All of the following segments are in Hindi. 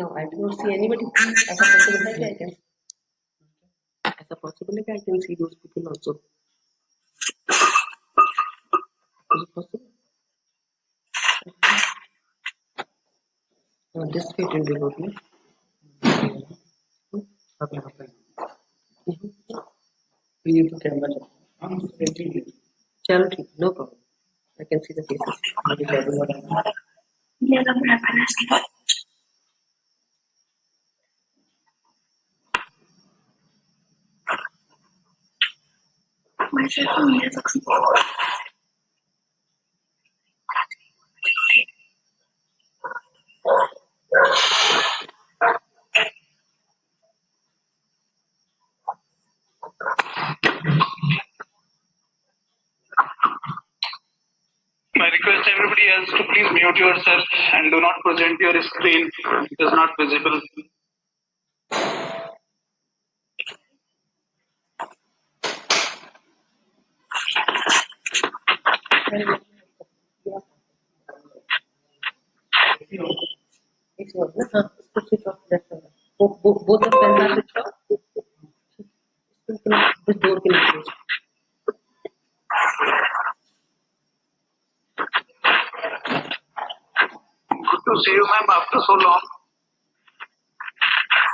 No, I don't see anybody. ऐसा possible है क्या? I can. ऐसा possible है क्या? I can see those people also. Is it possible? No, this way it will be good, no? Okay. We need to camera. चलो ठीक, no problem. I can see the faces. I request everybody else to please mute yourself and do not present your screen. It is not visible. It's what? हाँ, इसको switch off करना है. Both of them are switched off. This door के लिए. Good to see you, ma'am, after so long.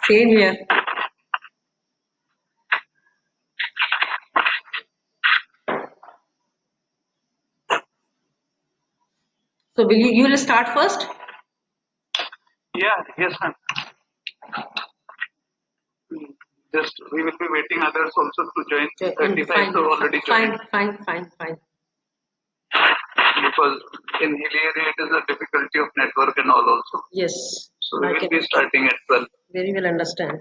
Same here. So you will start first? Yeah, yes, ma'am. Just we will be waiting others also to join. 35 Fine, so already joined. fine. Because in hilly area it is a difficulty of network and all also. Yes. So we will be starting at 12. Very well understand.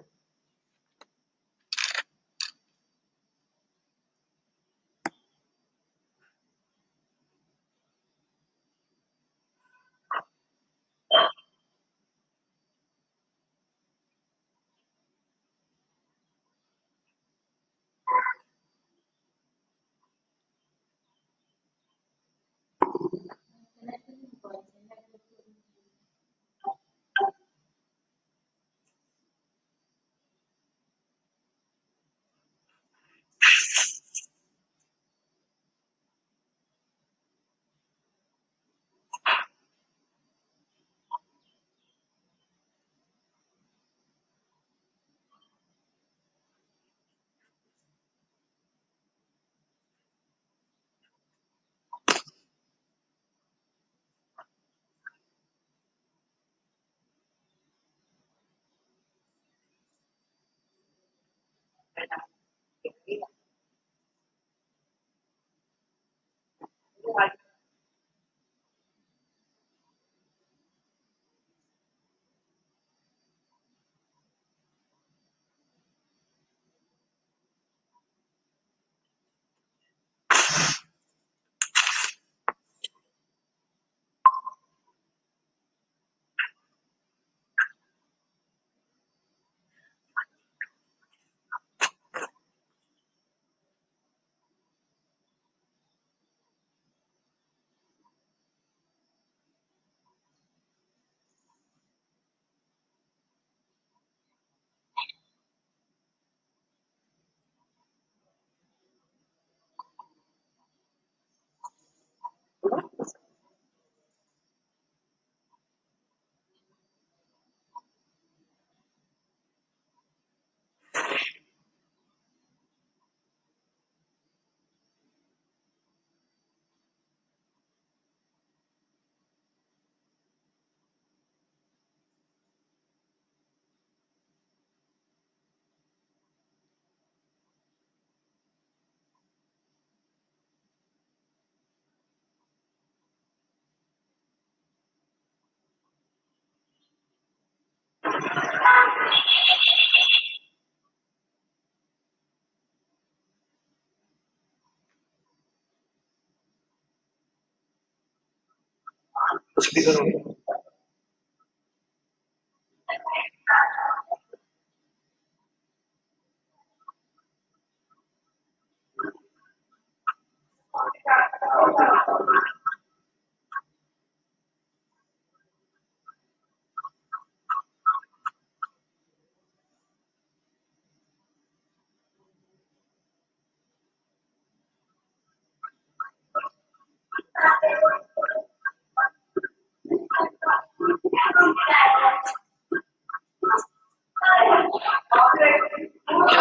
Speaker on.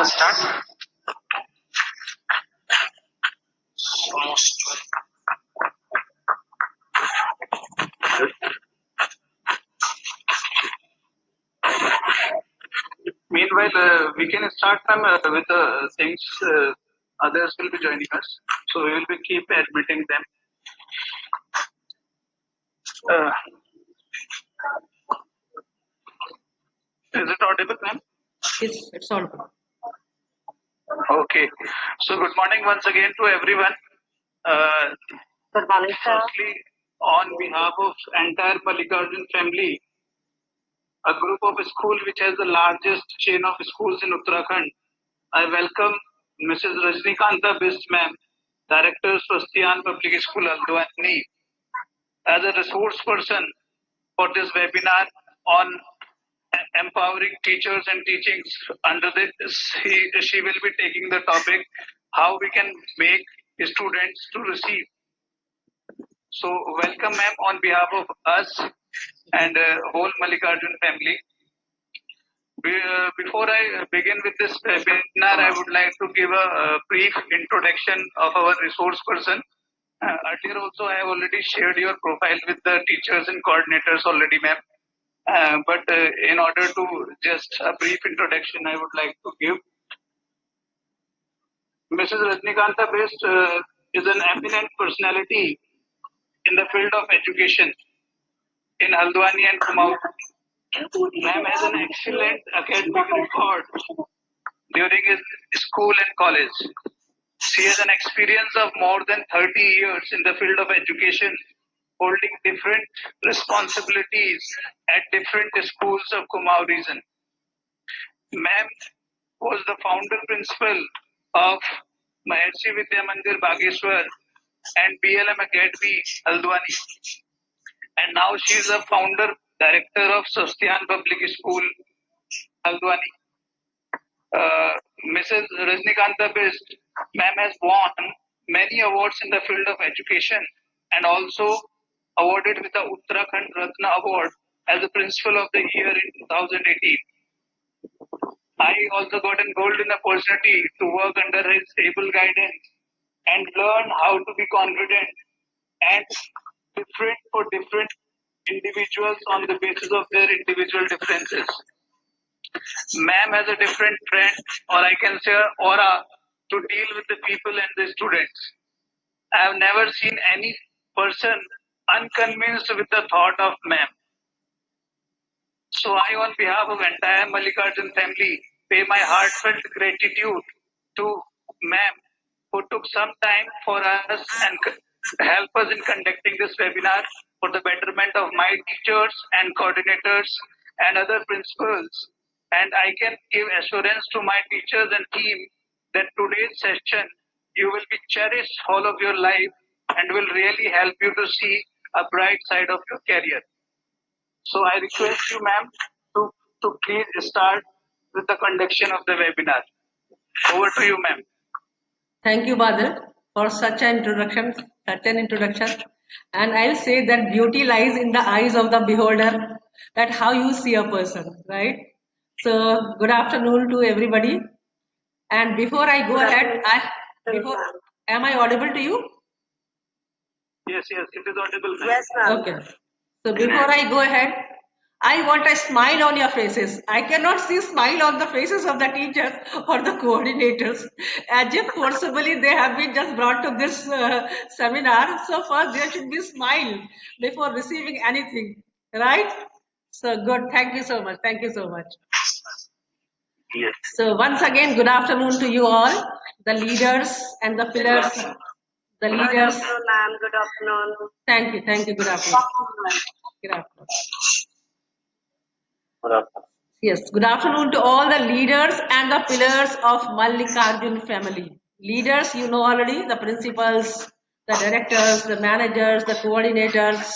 start. Meanwhile, we can start from with the things others will be joining us. So we will be keep admitting them. Uh, is it audible, ma'am? It's audible. Okay. So good morning once again to everyone. Uh, Good morning, sir. Firstly, on behalf of entire Mallikarjun family, a group of school which has the largest chain of schools in Uttarakhand, I welcome Mrs. Rajnikanta Bist ma'am, Director Swastian Public School Haldwani, as a resource person for this webinar on empowering teachers and teachings. Under this, she will be taking the topic how we can make students to receive. So welcome ma'am on behalf of us and whole Mallikarjun family. Before I begin with this webinar, I would like to give a brief introduction of our resource person. Earlier also, I have already shared your profile with the teachers and coordinators already, ma'am. But in order to just a brief introduction, I would like to give. Mrs. Rajnikanta Best is an eminent personality in the field of education in Haldwani and Kumaon. Ma'am has an excellent academic record during his school and college. She has an experience of more than 30 years in the field of education, holding different responsibilities at different schools of Kumaon region. Ma'am was the founder principal of Maharshi Vidya Mandir Bageshwar and BLM Academy Haldwani. And now she is the founder director of Swastian Public School Haldwani. Mrs. Rajnikanta Bist, ma'am has won many awards in the field of education and also awarded with the Uttarakhand Ratna Award as the Principal of the Year in 2018. I also got a golden opportunity to work under his able guidance and learn how to be confident and different for different individuals on the basis of their individual differences. Ma'am has a different trend, or I can say aura, to deal with the people and the students. I have never seen any person unconvinced with the thought of ma'am. So I, on behalf of entire Mallikarjun family, pay my heartfelt gratitude to ma'am who took some time for us and help us in conducting this webinar for the betterment of my teachers and coordinators and other principals. And I can give assurance to my teachers and team that today's session you will be cherished all of your life and will really help you to see a bright side of your career. So I request you, ma'am, to please start with the conduction of the webinar. Over to you, ma'am. Thank you, Badal, for such an introduction. And I'll say that beauty lies in the eyes of the beholder, that how you see a person, right? So, good afternoon to everybody. And before I go ahead, am I audible to you? Yes, it is audible, ma'am. Yes, ma'am. Okay. So before I go ahead, I want a smile on your faces. I cannot see smile on the faces of the teachers or the coordinators, as if forcibly they have been just brought to this seminar. So first there should be smile before receiving anything, right? So good. Thank you so much. Thank you so much. Yes. So once again, good afternoon to you all, the leaders and the pillars. The Good leaders. afternoon, ma'am. Good afternoon. Thank you. Good afternoon. Good afternoon. Yes, good afternoon to all the leaders and the pillars of Mallikarjun family. Leaders, you know already, the principals, the directors, the managers, the coordinators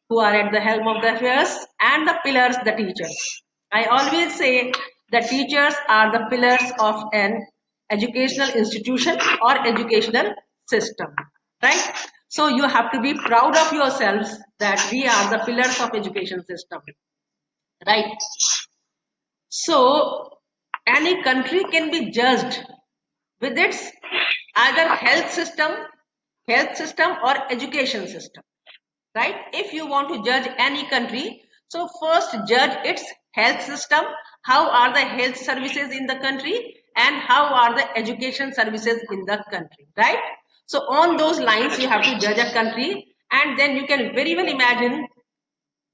who are at the helm of the affairs, and the pillars, the teachers. I always say the teachers are the pillars of an educational institution or educational system, right? So you have to be proud of yourselves that we are the pillars of education system, right? So any country can be judged with its either health system or education system, right? If you want to judge any country, so first judge its health system. How are the health services in the country and how are the education services in the country, right? So on those lines, you have to judge a country, and then you can very well imagine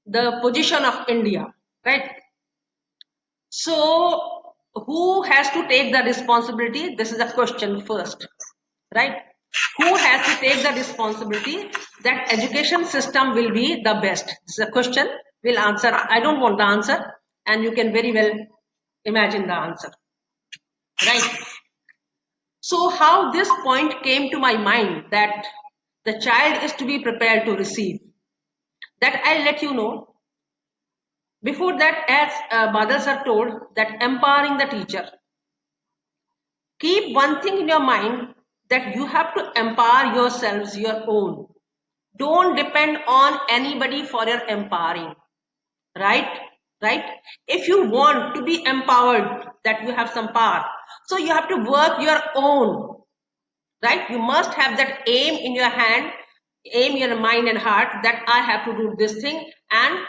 the position of India, right? So who has to take the responsibility? This is a question first, right? Who has to take the responsibility that education system will be the best? This is a question. We'll answer. I don't want the answer, and you can very well imagine the answer, right? So how this point came to my mind that the child is to be prepared to receive, that I'll let you know. Before that, as Badal sir told, that empowering the teacher. Keep one thing in your mind, that you have to empower yourselves your own. Don't depend on anybody for your empowering, right? Right? If you want to be empowered, that you have some power, so you have to work your own, right? You must have that aim in your hand, aim in your mind and heart, that I have to do this thing, and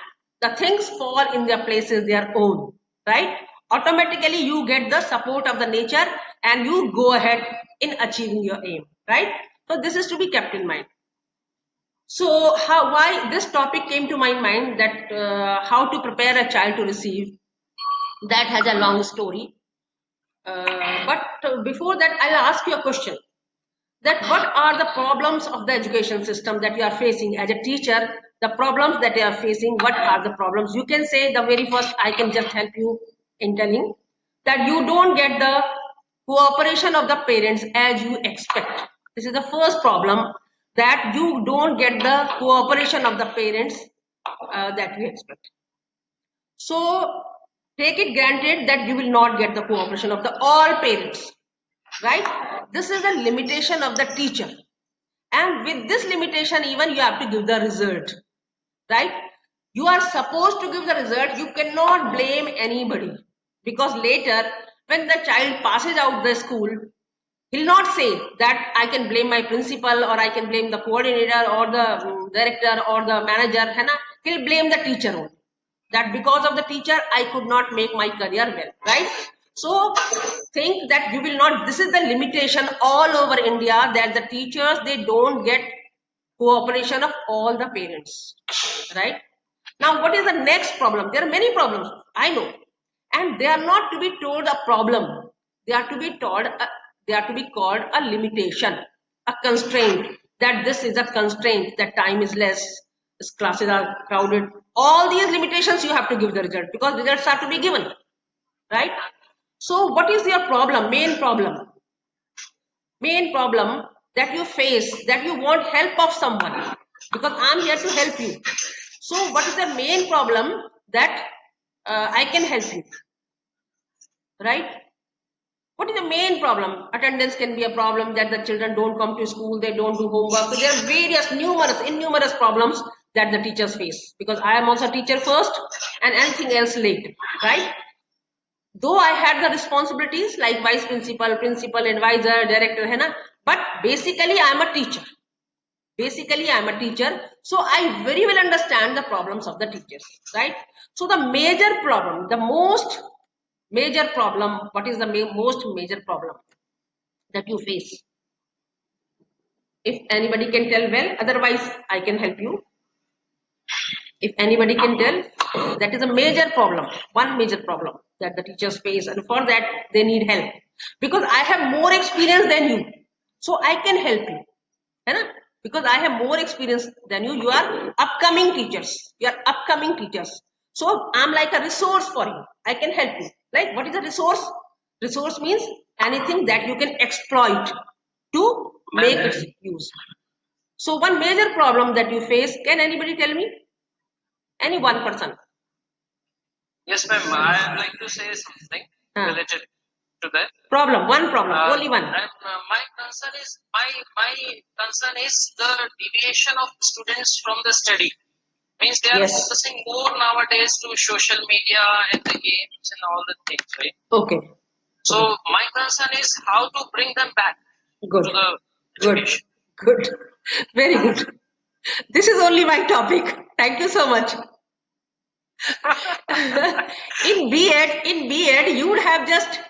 the things fall in their places their own, right? Automatically you get the support of the nature and you go ahead in achieving your aim, right? So this is to be kept in mind. So why this topic came to my mind, that how to prepare a child to receive, that has a long story. But before that, I'll ask you a question, that what are the problems of the education system that you are facing as a teacher, the problems that you are facing, what are the problems? You can say the very first, I can just help you in telling that you don't get the cooperation of the parents as you expect. This is the first problem, that you don't get the cooperation of the parents that we expect. So take it granted that you will not get the cooperation of the all parents, right? This is the limitation of the teacher, and with this limitation even you have to give the result, right? You are supposed to give the result. You cannot blame anybody, because later when the child passes out the school, he'll not say that I can blame my principal or I can blame the coordinator or the director or the manager, है ना? He'll blame the teacher only, that because of the teacher I could not make my career well, right? So think that you will not, this is the limitation all over India, that the teachers, they don't get cooperation of all the parents, right? Now what is the next problem? There are many problems, I know, and they are not to be told a problem, they are to be told they are to be called a limitation, a constraint, that this is a constraint, that time is less, classes are crowded. All these limitations you have to give the result, because results are to be given, right? So what is your problem, main problem that you face, that you want help of someone, because I'm here to help you. So what is the main problem that I can help you, right? What is the main problem? Attendance can be a problem, that the children don't come to school, they don't do homework. So there are various innumerous problems that the teachers face, because I am also a teacher first and anything else later, right? Though I had the responsibilities like vice principal, principal, advisor, director, है ना, but basically I am a teacher. Basically I am a teacher, so I very well understand the problems of the teachers, right? So the major problem, the most major problem, what is the most major problem that you face? If anybody can tell, well, otherwise I can help you. If anybody can tell, that is a major problem, one major problem that the teachers face, and for that they need help, because I have more experience than you, so I can help you, है ना? Because I have more experience than you. You are upcoming teachers, so I'm like a resource for you, I can help you. Like, what is a resource? Resource means anything that you can exploit to make its use. So one major problem that you face, can anybody tell me? Any one person? Yes, ma'am. I would like to say something related to that. One problem, only one. My concern is the deviation of students from the study. Means they are Yes. focusing more nowadays to social media and the games and all the things, right? Okay. So my concern is how to bring them back Good. to the Good. education. Good. Very good. This is only my topic. Thank you so much. in B.Ed, you would have just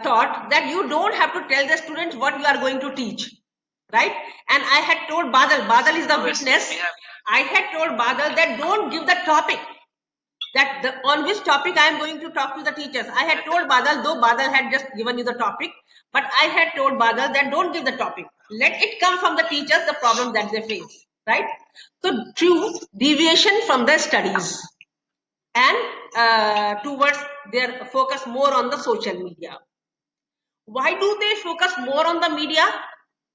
taught that you don't have to tell the students what you are going to teach, right? And I had told Badal is the Obviously, witness. we have- I had told Badal that don't give the topic, on which topic I am going to talk to the teachers. I had told Badal, though Badal had just given you the topic, but I had told Badal that don't give the topic. Let it come from the teachers, the problem that they face, right? So true deviation from the studies and towards their focus more on the social media. Why do they focus more on the media?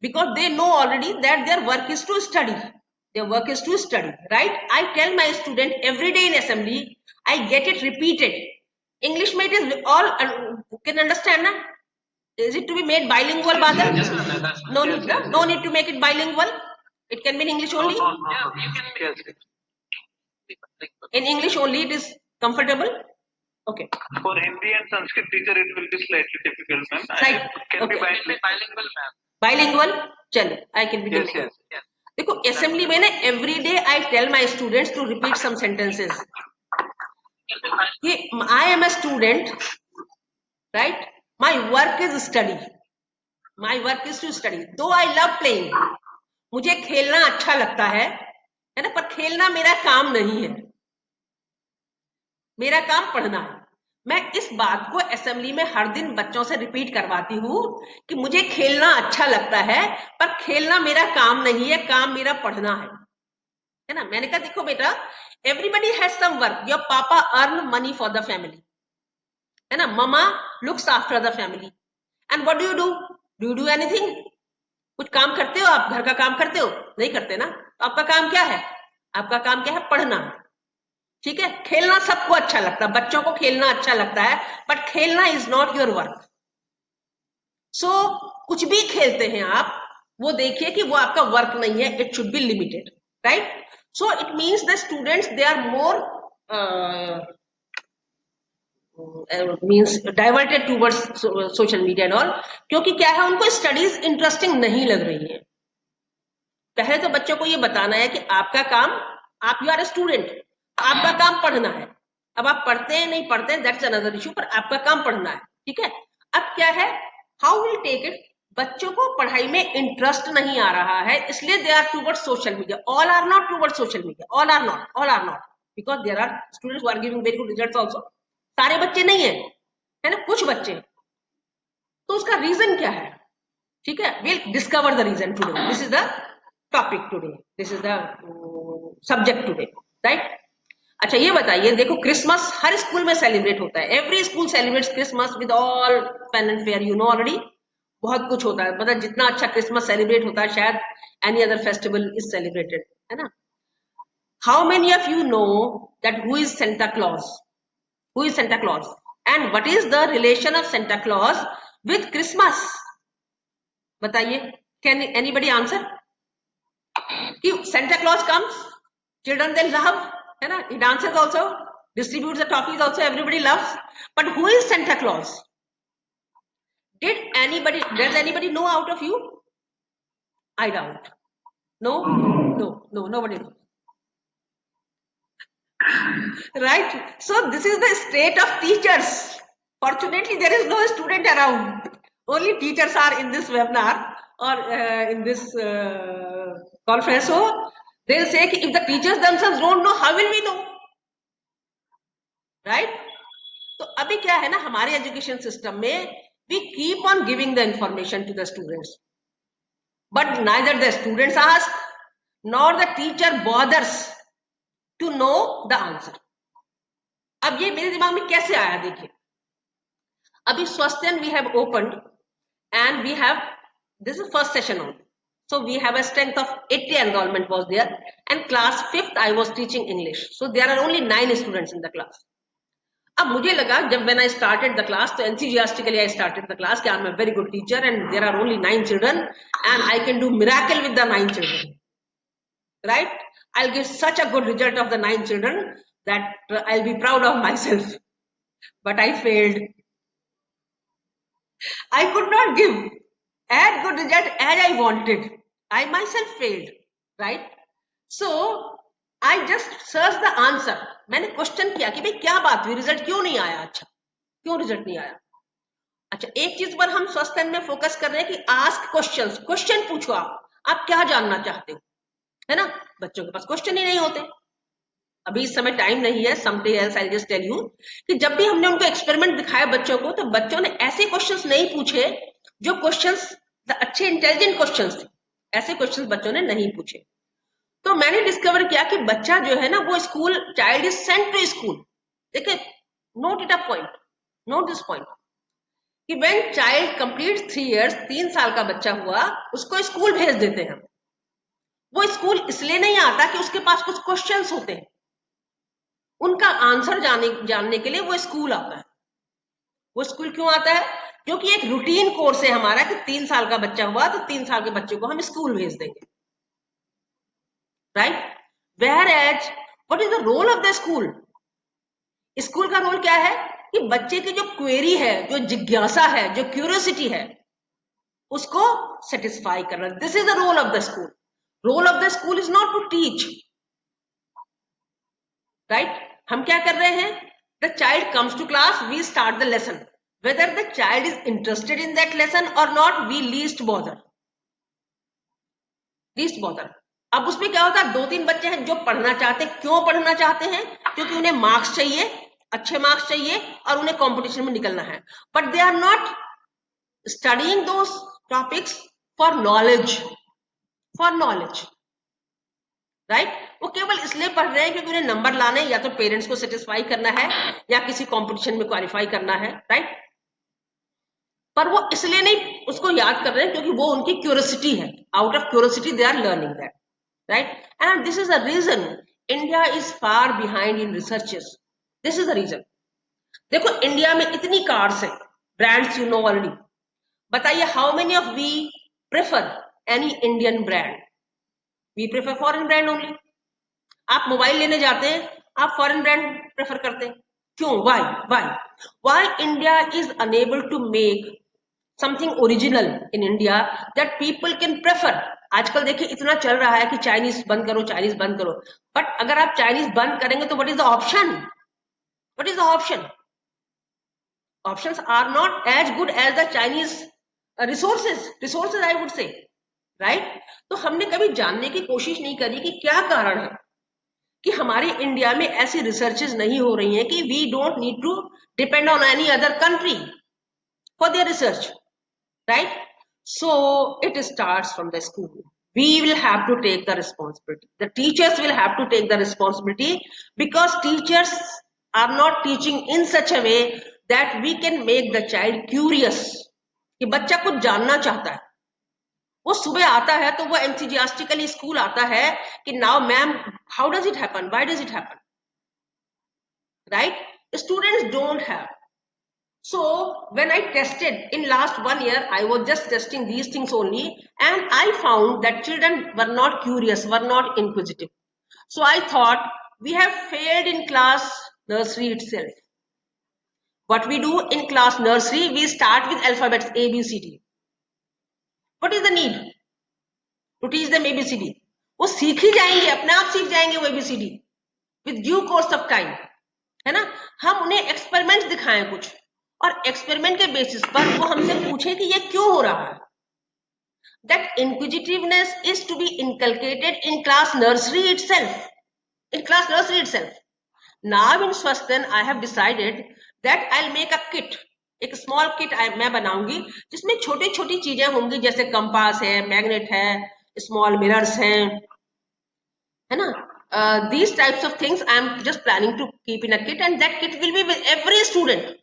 Because they know already that their work is to study. Their work is to study, right? I tell my student every day in assembly, I get it repeated. English mate is all can understand, na? Is it to be made bilingual, Badal? Yes, ma'am, that's No Yes, need, yes, no need to make it bilingual. It can be in English only. Yeah, you can yes. In English only, it is comfortable. Okay. For Hindi and Sanskrit teacher, it will be slightly difficult, ma'am. Right. It can be Okay. It will be bilingual, ma'am. Bilingual, चलो, I can be Yes, bilingual. yes. देखो assembly में ना every day I tell my students to repeat some sentences. कि I am a student, right? My work is study. My work is to study. Though I love playing, मुझे खेलना अच्छा लगता है ना? पर खेलना मेरा काम नहीं है. मेरा काम पढ़ना है. मैं इस बात को असेंबली में हर दिन बच्चों से रिपीट करवाती हूँ कि मुझे खेलना अच्छा लगता है, पर खेलना मेरा काम नहीं है, काम मेरा पढ़ना है ना? मैंने कहा देखो बेटा, everybody has some work. Your papa earn money for the family, है ना? Mama looks after the family. And what do you do anything? कुछ काम करते हो आप? घर का काम करते हो? नहीं करते ना? आपका काम क्या है? आपका काम क्या है? पढ़ना. ठीक है? खेलना सबको अच्छा लगता है, बच्चों को खेलना अच्छा लगता है, बट खेलना इज नॉट योर वर्क. सो कुछ भी खेलते हैं आप, वो देखिए कि वो आपका वर्क नहीं है. It should be limited, right? So it means the students they are more means diverted towards social media and all. क्योंकि क्या है, उनको स्टडीज इंटरेस्टिंग नहीं लग रही है. पहले तो बच्चों को ये बताना है कि आपका काम, आप यू आर ए स्टूडेंट, आपका काम पढ़ना है. अब आप पढ़ते हैं नहीं पढ़ते हैं दैट्स अनदर इशू, पर आपका काम पढ़ना है. ठीक है? अब क्या है, हाउ विल टेक इट? बच्चों को पढ़ाई में इंटरेस्ट नहीं आ रहा है, इसलिए they are towards social media. All are not towards social media, all are not, because there are students who are giving very good results also. सारे बच्चे नहीं है ना? कुछ बच्चे. तो उसका रीजन क्या है? ठीक है? Will discover the reason today. This is the topic today, this is the subject today, right? अच्छा ये बताइए, देखो क्रिसमस हर स्कूल में सेलिब्रेट होता है. Every school celebrates Christmas with all fun and fair, you know already. बहुत कुछ होता है, मतलब जितना अच्छा क्रिसमस सेलिब्रेट होता है शायद any other festival is celebrated, है ना? How many of you know that who is Santa Claus? Who is Santa Claus? And what is the relation of Santa Claus with Christmas? बताइए, can anybody answer? कि Santa Claus comes, children they love, है ना? He dances also, distributes the toffees also, everybody loves. But who is Santa Claus? Does anybody know out of you? I doubt. No, nobody knows. Right? So this is the state of teachers. Fortunately, there is no student around. Only teachers are in this webinar or in this conference. So they'll say, if the teachers themselves don't know, how will we know? Right? So अभी क्या है ना, हमारे एजुकेशन सिस्टम में we keep on giving the information to the students, but neither the students ask nor the teacher bothers to know the answer. अब ये मेरे दिमाग में कैसे आया, देखिए. अभी Swasthyan we have opened and we have, this is first session only. So we have a strength of 80 enrollment was there, and class 5th I was teaching English. So there are only 9 students in the class. अब मुझे लगा जब when I started the class, तो enthusiastically I started the class कि I'm a very good teacher and there are only 9 children and I can do miracle with the 9 children. Right? I'll give such a good result of the 9 children that I'll be proud of myself. But I failed. I could not give as good result as I wanted. I myself failed, right? So I just searched the answer. मैंने क्वेश्चन किया कि भाई क्या बात हुई, रिजल्ट क्यों नहीं आया, अच्छा क्यों रिजल्ट नहीं आया। अच्छा, एक चीज पर हम स्वस्थ में फोकस कर रहे हैं कि आस्क क्वेश्चंस, क्वेश्चन पूछो आप क्या जानना चाहते हो, है ना। बच्चों के पास क्वेश्चन ही नहीं होते। अभी इस समय टाइम नहीं है, someday else I just tell you कि जब भी हमने उनको एक्सपेरिमेंट दिखाया बच्चों को, तो बच्चों ने ऐसे क्वेश्चंस नहीं पूछे जो क्वेश्चंस अच्छे इंटेलिजेंट क्वेश्चंस थे, ऐसे क्वेश्चंस बच्चों ने नहीं पूछे। तो मैंने डिस्कवर किया कि बच्चा जो है ना वो school, child is sent to school. देखिए, note it a point, note this point कि व्हेन चाइल्ड कंप्लीट 3 इयर्स, 3 साल का बच्चा हुआ, उसको स्कूल भेज देते हैं। वो स्कूल इसलिए नहीं आता कि उसके पास कुछ क्वेश्चंस होते हैं, उनका आंसर जानने के लिए वो स्कूल आता है। वो स्कूल क्यों आता है? क्योंकि एक रूटीन कोर्स है हमारा कि 3 साल का बच्चा हुआ तो 3 साल के बच्चे को हम स्कूल भेज देंगे, right. Whereas what is the role of the school? School का रोल क्या है कि बच्चे की जो क्वेरी है, जो जिज्ञासा है, जो क्यूरियोसिटी है, उसको सेटिस्फाई करना। This is the role of the school. Role of the school is not to teach, right. हम क्या कर रहे हैं? The child comes to class, we start the lesson, whether the child is interested in that lesson और नॉट, वी लीस्ट बॉदर। अब उसमें क्या होता है, 2-3 बच्चे हैं जो पढ़ना चाहते हैं। क्यों पढ़ना चाहते हैं? क्योंकि उन्हें मार्क्स चाहिए, अच्छे मार्क्स चाहिए और उन्हें कंपटीशन में निकलना है। But they are not studying those topics for knowledge, right. वो केवल इसलिए पढ़ रहे हैं क्योंकि उन्हें नंबर लाने, या तो पेरेंट्स को सेटिस्फाई करना है या किसी कंपटीशन में क्वालिफाई करना है, राइट। पर वो इसलिए नहीं उसको याद कर रहे हैं क्योंकि वो उनकी क्यूरियोसिटी है। Out of curiosity they are learning that, right. And this is the reason India is far behind in researches. This is the reason. देखो, इंडिया में इतनी कार्स है, ब्रांड्स यू नो ऑलरेडी। बताइए, how many of we prefer any Indian brand? We prefer foreign brand only. आप मोबाइल लेने जाते हैं, आप फॉरेन ब्रांड प्रेफर करते हैं। क्यों? Why India is unable to make something original in India that people can prefer. आजकल देखिए इतना चल रहा है कि चाइनीज बंद करो, चाइनीज बंद करो। बट अगर आप चाइनीज बंद करेंगे तो what is the option? What is the option? Options are not as good as the Chinese resources I would say, right. तो हमने कभी जानने की कोशिश नहीं करी कि क्या कारण है कि हमारे इंडिया में ऐसी रिसर्चेज नहीं हो रही हैं कि we don't need to depend on any other country for their research, right? So it starts from the school. We will have to take the responsibility. The teachers will have to take the responsibility because teachers are not teaching in such a way that we can make the child curious. कि बच्चा कुछ जानना चाहता है, वो सुबह आता है तो वो enthusiastically स्कूल आता है कि now ma'am how does it happen, why does it happen, right. Students don't have. So when I tested in last 1 year, I was just testing these things only, and I found that children were not curious, were not inquisitive. So I thought we have failed in class nursery itself. What we do in class nursery, we start with alphabets A, B, C, D. What is the need to teach them ABCD? वो सीख ही जाएंगे, अपने आप सीख जाएंगे वो ABCD with due course of time, है ना। हम उन्हें एक्सपेरिमेंट्स दिखाएं कुछ, और एक्सपेरिमेंट के बेसिस पर वो हमसे पूछे कि ये क्यों हो रहा है। That inquisitiveness is to be inculcated in class nursery itself. In class nursery itself. Now in Swasthyan, I have decided that I'll make a kit. एक स्मॉल किट मैं बनाऊंगी जिसमें छोटी छोटी चीजें होंगी, जैसे कंपास है, मैग्नेट है, स्मॉल मिरर्स हैं, है ना। These types of things I am just planning to keep in a kit, and that kit will be with every student.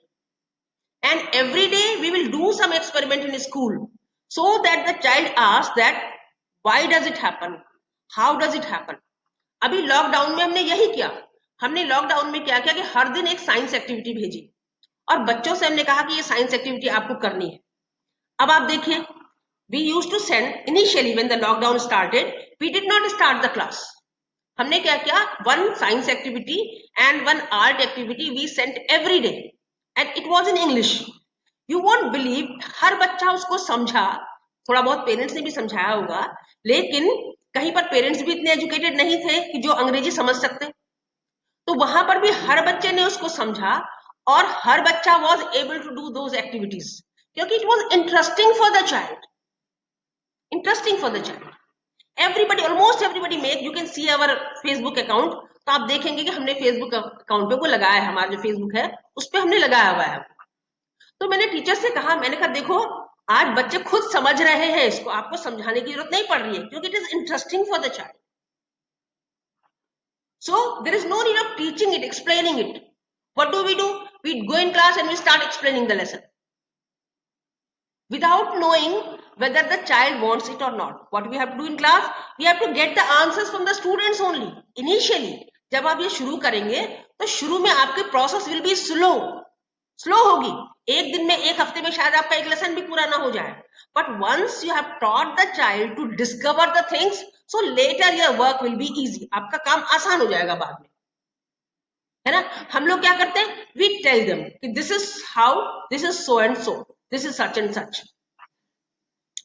And every day we will do some experiment in school so that the child asks that why does it happen, how does it happen. अभी लॉकडाउन में हमने यही किया। हमने लॉकडाउन में क्या किया कि हर दिन एक साइंस एक्टिविटी भेजी और बच्चों से हमने कहा कि ये साइंस एक्टिविटी आपको करनी है। अब आप देखिए, we used to send initially when the lockdown started, we did not start the class. हमने क्या किया, one science activity and one art activity we sent every day, and it was in English. You won't believe, हर बच्चा उसको समझा, थोड़ा बहुत पेरेंट्स ने भी समझाया होगा, लेकिन कहीं पर पेरेंट्स भी इतने एजुकेटेड नहीं थे कि जो अंग्रेजी समझ सकते, तो वहां पर भी हर बच्चे ने उसको समझा और हर बच्चा was able to do those activities, क्योंकि it was interesting for the child, interesting for the child. Everybody, almost everybody make, you can see our Facebook account, तो आप देखेंगे कि हमने फेसबुक अकाउंट पे वो लगाया है, हमारा जो फेसबुक है उस पर हमने लगाया हुआ है. तो मैंने टीचर से कहा, मैंने कहा देखो आज बच्चे खुद समझ रहे हैं, इसको आपको समझाने की जरूरत नहीं पड़ रही है, क्योंकि it is interesting for the child. So there is no need of teaching it, explaining it. What do? We go in class and we start explaining the lesson without knowing whether the child wants it or not. What we have to do in class, we have to get the answers from the students only. Initially, जब आप ये शुरू करेंगे तो शुरू में आपकी प्रोसेस विल बी स्लो होगी. एक दिन में, एक हफ्ते में शायद आपका एक लेसन भी पूरा ना हो जाए, but once you have taught the child to discover the things, so later your work will be easy. आपका काम आसान हो जाएगा बाद में, है ना. हम लोग क्या करते हैं, वी टेल देम कि this is how, this is so and so, this is such and such.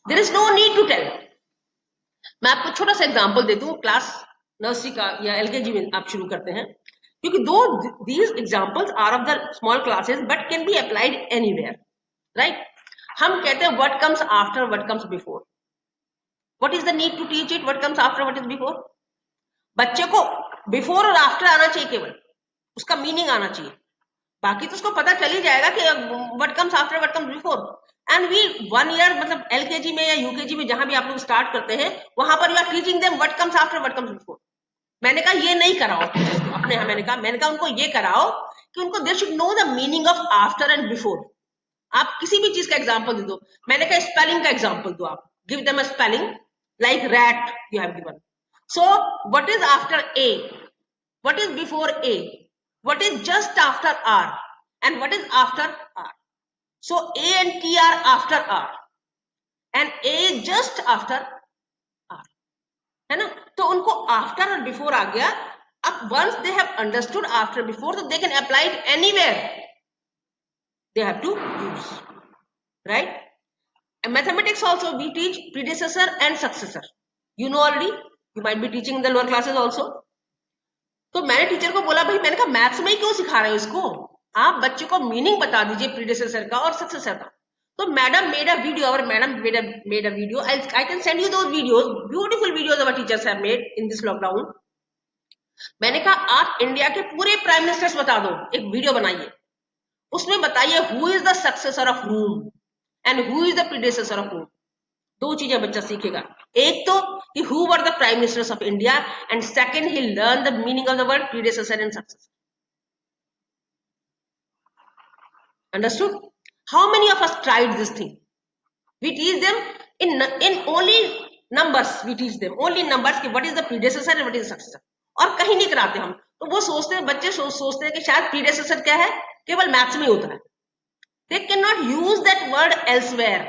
There is no need to tell. मैं आपको छोटा सा एग्जांपल देती हूँ, क्लास नर्सरी का या एलकेजी में आप शुरू करते हैं, क्योंकि दो these examples are of the small classes but can be applied anywhere, right. हम कहते हैं what comes after, what comes before. What is the need to teach it, what comes after, what is before. बच्चे को बिफोर और आफ्टर आना चाहिए, केवल उसका मीनिंग आना चाहिए, बाकी तो उसको पता चल ही जाएगा कि what comes after, what comes before. And we 1 year, मतलब एलकेजी में या यूकेजी में जहां भी आप लोग स्टार्ट करते हैं, वहां पर you are teaching them what comes after, what comes before. मैंने कहा ये नहीं कराओ अपने यहाँ, मैंने कहा उनको ये कराओ कि उनको they should know the meaning of after and before. आप किसी भी चीज का एग्जाम्पल दे दो, मैंने कहा स्पेलिंग का एग्जाम्पल दो, आप give them a spelling like rat you have given. So what is after a, what is before A, what is just after R, and what is after R. So A and T are after R and A is just after R, है ना. तो उनको after और before आ गया. अब once they have understood after before, so they can apply it anywhere they have to use, right. In mathematics also we teach predecessor and successor, you know already, you might be teaching in the lower classes also. तो मैंने टीचर को बोला, भाई मैंने कहा मैथ्स में ही क्यों सिखा रहे हो इसको, आप बच्चे को मीनिंग बता दीजिए प्रीडेसेसर का और सक्सेसर का. तो मैडम मेड अ वीडियो, और madam made a video, I can send you those videos, beautiful videos our teachers have made in this lockdown. मैंने कहा आप इंडिया के पूरे प्राइम मिनिस्टर्स बता दो, एक वीडियो बनाइए, उसमें बताइए who is the successor of whom and who is the predecessor of whom. दो चीजें बच्चा सीखेगा, एक तो कि who were the prime ministers of India, and second he learn the meaning of the word predecessor and successor. Understood? How many of us tried this thing? We teach them in only numbers, we teach them only numbers कि what is the predecessor and what is the successor, और कहीं नहीं कराते हम. तो वो सोचते हैं, बच्चे सोचते हैं कि शायद predecessor क्या है, केवल मैथ्स में होता है. They cannot use that word elsewhere.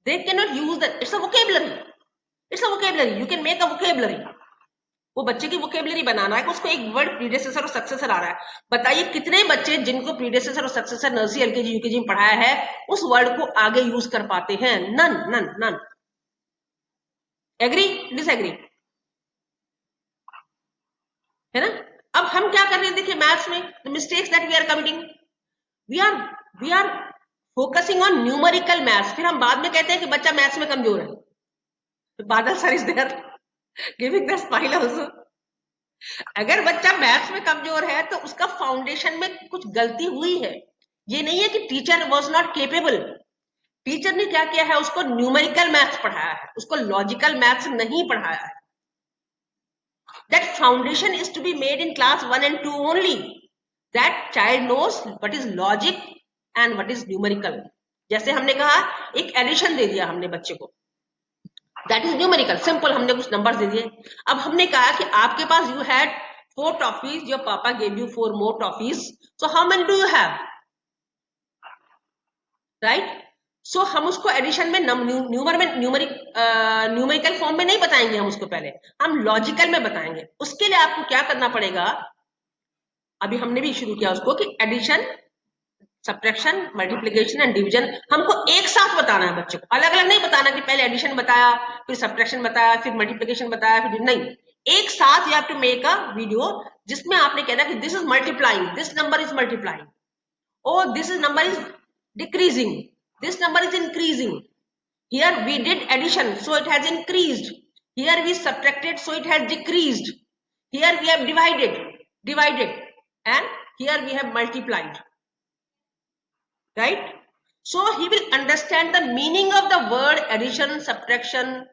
They cannot use that. It's a vocabulary. It's a vocabulary. You can make a vocabulary. वो बच्चे की vocabulary बनाना है कि उसको एक वर्ड प्रीडेसेसर और सक्सेसर आ रहा है. बताइए कितने बच्चे जिनको प्रीडेसेसर और सक्सेसर नर्सरी एलकेजी यूकेजी में पढ़ाया है उस वर्ड को आगे यूज कर पाते हैं? None none none. Agree disagree, है ना. अब हम क्या कर रहे हैं, देखिए मैथ्स में the mistakes that we are committing, we are focusing on numerical maths. फिर हम बाद में कहते हैं कि बच्चा मैथ्स में कमजोर है. Badal sir is there giving the smile also. अगर बच्चा मैथ्स में कमजोर है तो उसका फाउंडेशन में कुछ गलती हुई है. ये नहीं है कि teacher was not capable. Teacher ने क्या किया है, उसको न्यूमेरिकल मैथ्स पढ़ाया है, उसको लॉजिकल मैथ्स नहीं पढ़ाया है. That foundation is to be made in class 1 and 2 only. That child knows what is logic and what is numerical. जैसे हमने कहा एक एडिशन दे दिया हमने बच्चे को, दैट इज न्यूमेरिकल, सिंपल, हमने कुछ नंबर्स दे दिए. अब हमने कहा कि आपके पास you had 4 toffees, your papa gave you 4 more toffees, so how many do you have, right. So हम उसको एडिशन में न्यूमेरिकल फॉर्म में नहीं बताएंगे, हम उसको पहले हम लॉजिकल में बताएंगे. उसके लिए आपको क्या करना पड़ेगा, अभी हमने भी शुरू किया उसको कि addition subtraction, multiplication and division हमको एक साथ बताना है बच्चों को, अलग अलग नहीं बताना कि पहले एडिशन बताया, फिर सब्ट्रैक्शन बताया, फिर मल्टीप्लिकेशन बताया, फिर नहीं, एक साथ you have to make a video जिसमें आपने कहना कि this is multiplying, this number is multiplying, oh this is number is decreasing, this number is increasing, here we did addition so it has increased, here we subtracted so it has decreased, here we have divided and here we have multiplied, right? So he will understand the meaning of the word addition, subtraction,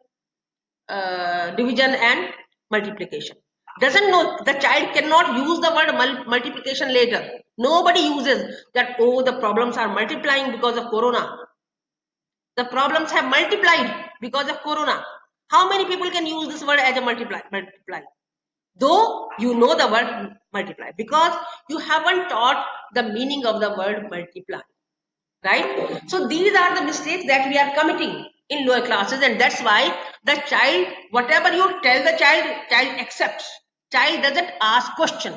division and multiplication. Doesn't know, the child cannot use the word multiplication later. Nobody uses that, oh the problems are multiplying because of corona, the problems have multiplied because of corona. How many people can use this word as a multiply, though you know the word multiply, because you haven't taught the meaning of the word multiply, right? So these are the mistakes that we are committing in lower classes, and that's why the child, whatever you tell the child accepts. Child doesn't ask question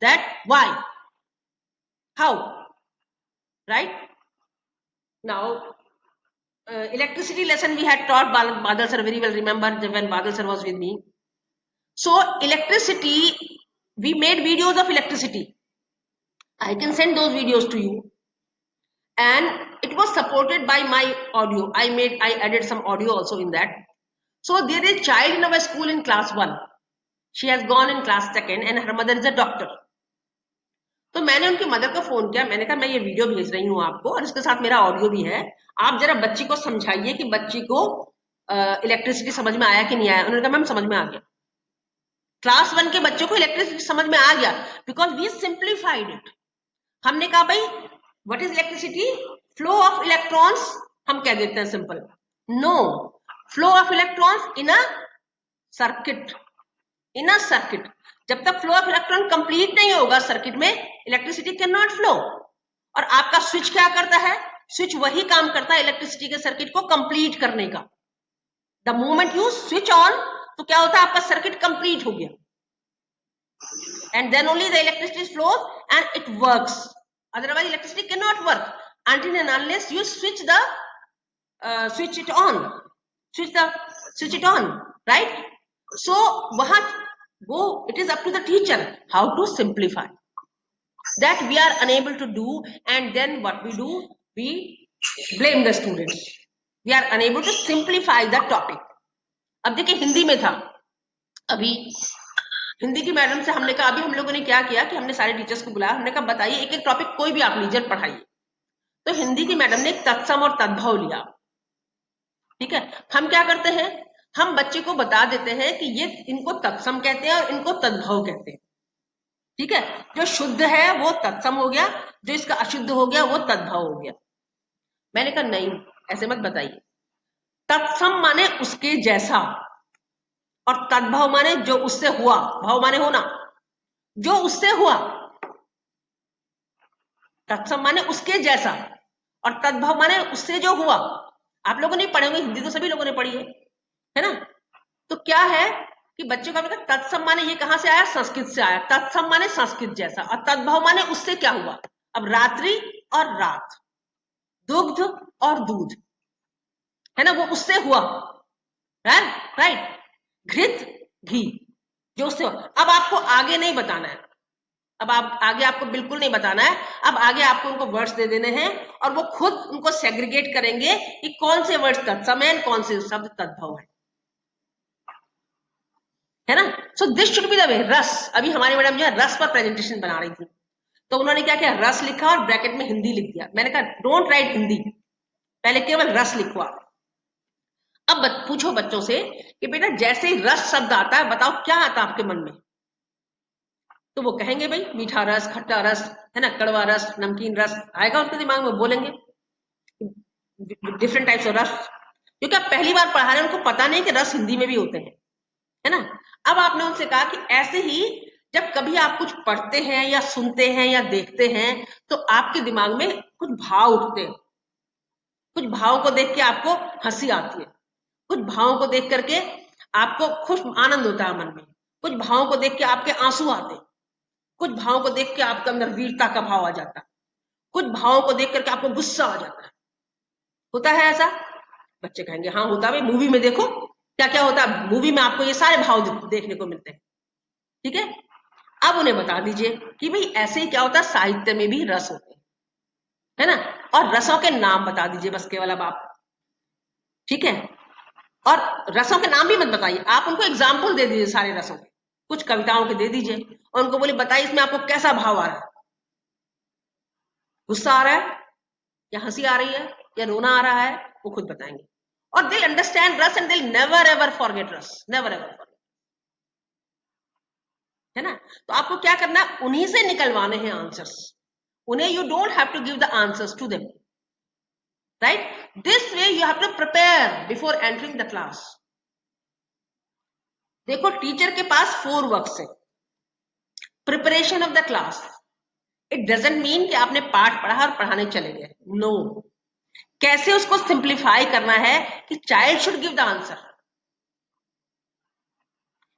that why, how, right? Now electricity lesson we had taught, Badal sir very well remember when Badal sir was with me. So electricity, we made videos of electricity. I can send those videos to you, and it was supported by my audio. I added some audio also in that. So there is a child in our school in class 1. She has gone in class 2nd and her mother is a doctor. तो मैंने उनकी मदर को फोन किया, मैंने कहा मैं ये वीडियो भेज रही हूँ आपको और इसके साथ मेरा ऑडियो भी है, आप जरा बच्ची को समझाइए कि बच्ची को इलेक्ट्रिसिटी समझ में आया कि नहीं आया। उन्होंने कहा मैम समझ में आ गया, क्लास 1 के बच्चों को इलेक्ट्रिसिटी समझ में आ गया, बिकॉज वी सिंप्लीफाइड इट। हमने कहा भाई what is electricity, flow of electrons, हम कह देते हैं simple, no, flow of electrons in a circuit, in a circuit. जब तक फ्लो ऑफ इलेक्ट्रॉन कंप्लीट नहीं होगा सर्किट में, इलेक्ट्रिसिटी कैन नॉट फ्लो। और आपका स्विच क्या करता है, स्विच वही काम करता है इलेक्ट्रिसिटी के सर्किट को कंप्लीट करने का। The moment you switch on, तो क्या होता है, आपका सर्किट कंप्लीट हो गया, and then only the electricity flows and it works, otherwise electricity can not work until and unless you switch it on, switch it on, right? So वहां वो, it is up to the teacher how to simplify. That we are unable to do, and then what we do, we blame the students. We are unable to simplify the topic. अब देखिए हिंदी में था, अभी हिंदी की मैडम से हमने कहा, अभी हम लोगों ने क्या किया कि हमने सारे टीचर्स को बुलाया, हमने कहा बताइए एक एक टॉपिक कोई भी आप लीजिए पढ़ाइए। तो हिंदी की मैडम ने तत्सम और तद्भव लिया, ठीक है। हम क्या करते हैं, हम बच्चे को बता देते हैं कि ये इनको तत्सम कहते हैं और इनको तद्भव कहते हैं, ठीक है। जो शुद्ध है वो तत्सम हो गया, जो इसका अशुद्ध हो गया वो तद्भव हो गया। मैंने कहा नहीं, ऐसे मत बताइए, तत्सम माने उसके जैसा और तद्भव माने जो उससे हुआ, भाव माने होना, जो उससे हुआ। तत्सम माने उसके जैसा और तद्भव माने उससे जो हुआ। आप लोगों ने पढ़े होंगे, हिंदी तो सभी लोगों ने पढ़ी है ना। तो क्या है कि बच्चों का तत्सम माने ये कहां से आया, संस्कृत से आया। तत्सम माने संस्कृत जैसा और तद्भव माने उससे क्या हुआ। अब रात्रि और रात, दुग्ध और दूध, है ना, वो उससे हुआ, राइट। घृत घी, जो उससे हुआ। अब आपको आगे नहीं बताना है, अब आप आगे आपको बिल्कुल नहीं बताना है। अब आगे आपको उनको वर्ड्स दे देने हैं और वो खुद उनको सेग्रीगेट करेंगे कि कौन से वर्ड्स तत्सम है, कौन से शब्द तद्भव है ना। So this should be the way. रस, अभी हमारी मैडम जो है रस पर प्रेजेंटेशन बना रही थी, तो उन्होंने क्या किया, रस लिखा और ब्रैकेट में हिंदी लिख दिया। मैंने कहा डोंट राइट हिंदी, पहले केवल रस लिखो आप। अब पूछो बच्चों से कि बेटा जैसे ही रस शब्द आता है बताओ क्या आता है आपके मन में, तो वो कहेंगे भाई मीठा रस, खट्टा रस, है ना, कड़वा रस, नमकीन रस आएगा उनके दिमाग में, बोलेंगे डिफरेंट टाइप्स ऑफ रस, क्योंकि आप पहली बार पढ़ा रहे हैं, उनको पता नहीं कि रस हिंदी में भी होते हैं, है ना। अब आपने उनसे कहा कि ऐसे ही जब कभी आप कुछ पढ़ते हैं या सुनते हैं या देखते हैं तो आपके दिमाग में कुछ भाव उठते हैं, कुछ भावों को देख के आपको हंसी आती है, कुछ भावों को देख करके आपको खुश आनंद होता है मन में, कुछ भावों को देख के आपके आंसू आते हैं, कुछ भावों को देख के आपके अंदर वीरता का भाव आ जाता है, कुछ भावों को देख करके आपको गुस्सा आ जाता है, होता है ऐसा? बच्चे कहेंगे हाँ होता है, मूवी में देखो क्या क्या होता है, मूवी में आपको ये सारे भाव देखने को मिलते हैं, ठीक है? अब उन्हें बता दीजिए कि भाई ऐसे ही क्या होता है, साहित्य में भी रस होते हैं, है ना? और रसों के नाम बता दीजिए बस केवल अब आप, ठीक है? और रसों के नाम भी मत बताइए, आप उनको एग्जाम्पल दे दीजिए सारे रसों के, कुछ कविताओं के दे दीजिए और उनको बोलिए बताइए इसमें आपको कैसा भाव आ रहा है, गुस्सा आ रहा है या हंसी आ रही है या रोना आ रहा है, वो खुद बताएंगे। और दे अंडरस्टैंड रस and they never ever forget रस, नेवर एवर फॉरगेट, है ना? तो आपको क्या करना है, उन्हीं से निकलवाने हैं आंसर्स, उन्हें you don't have to give the answers to them, right? This way you have to prepare before entering the class. देखो टीचर के पास 4 वर्क्स है। Preparation of the class, it doesn't mean कि आपने पाठ पढ़ा और पढ़ाने चले गए, नो। कैसे उसको सिंप्लीफाई करना है कि child should give the answer,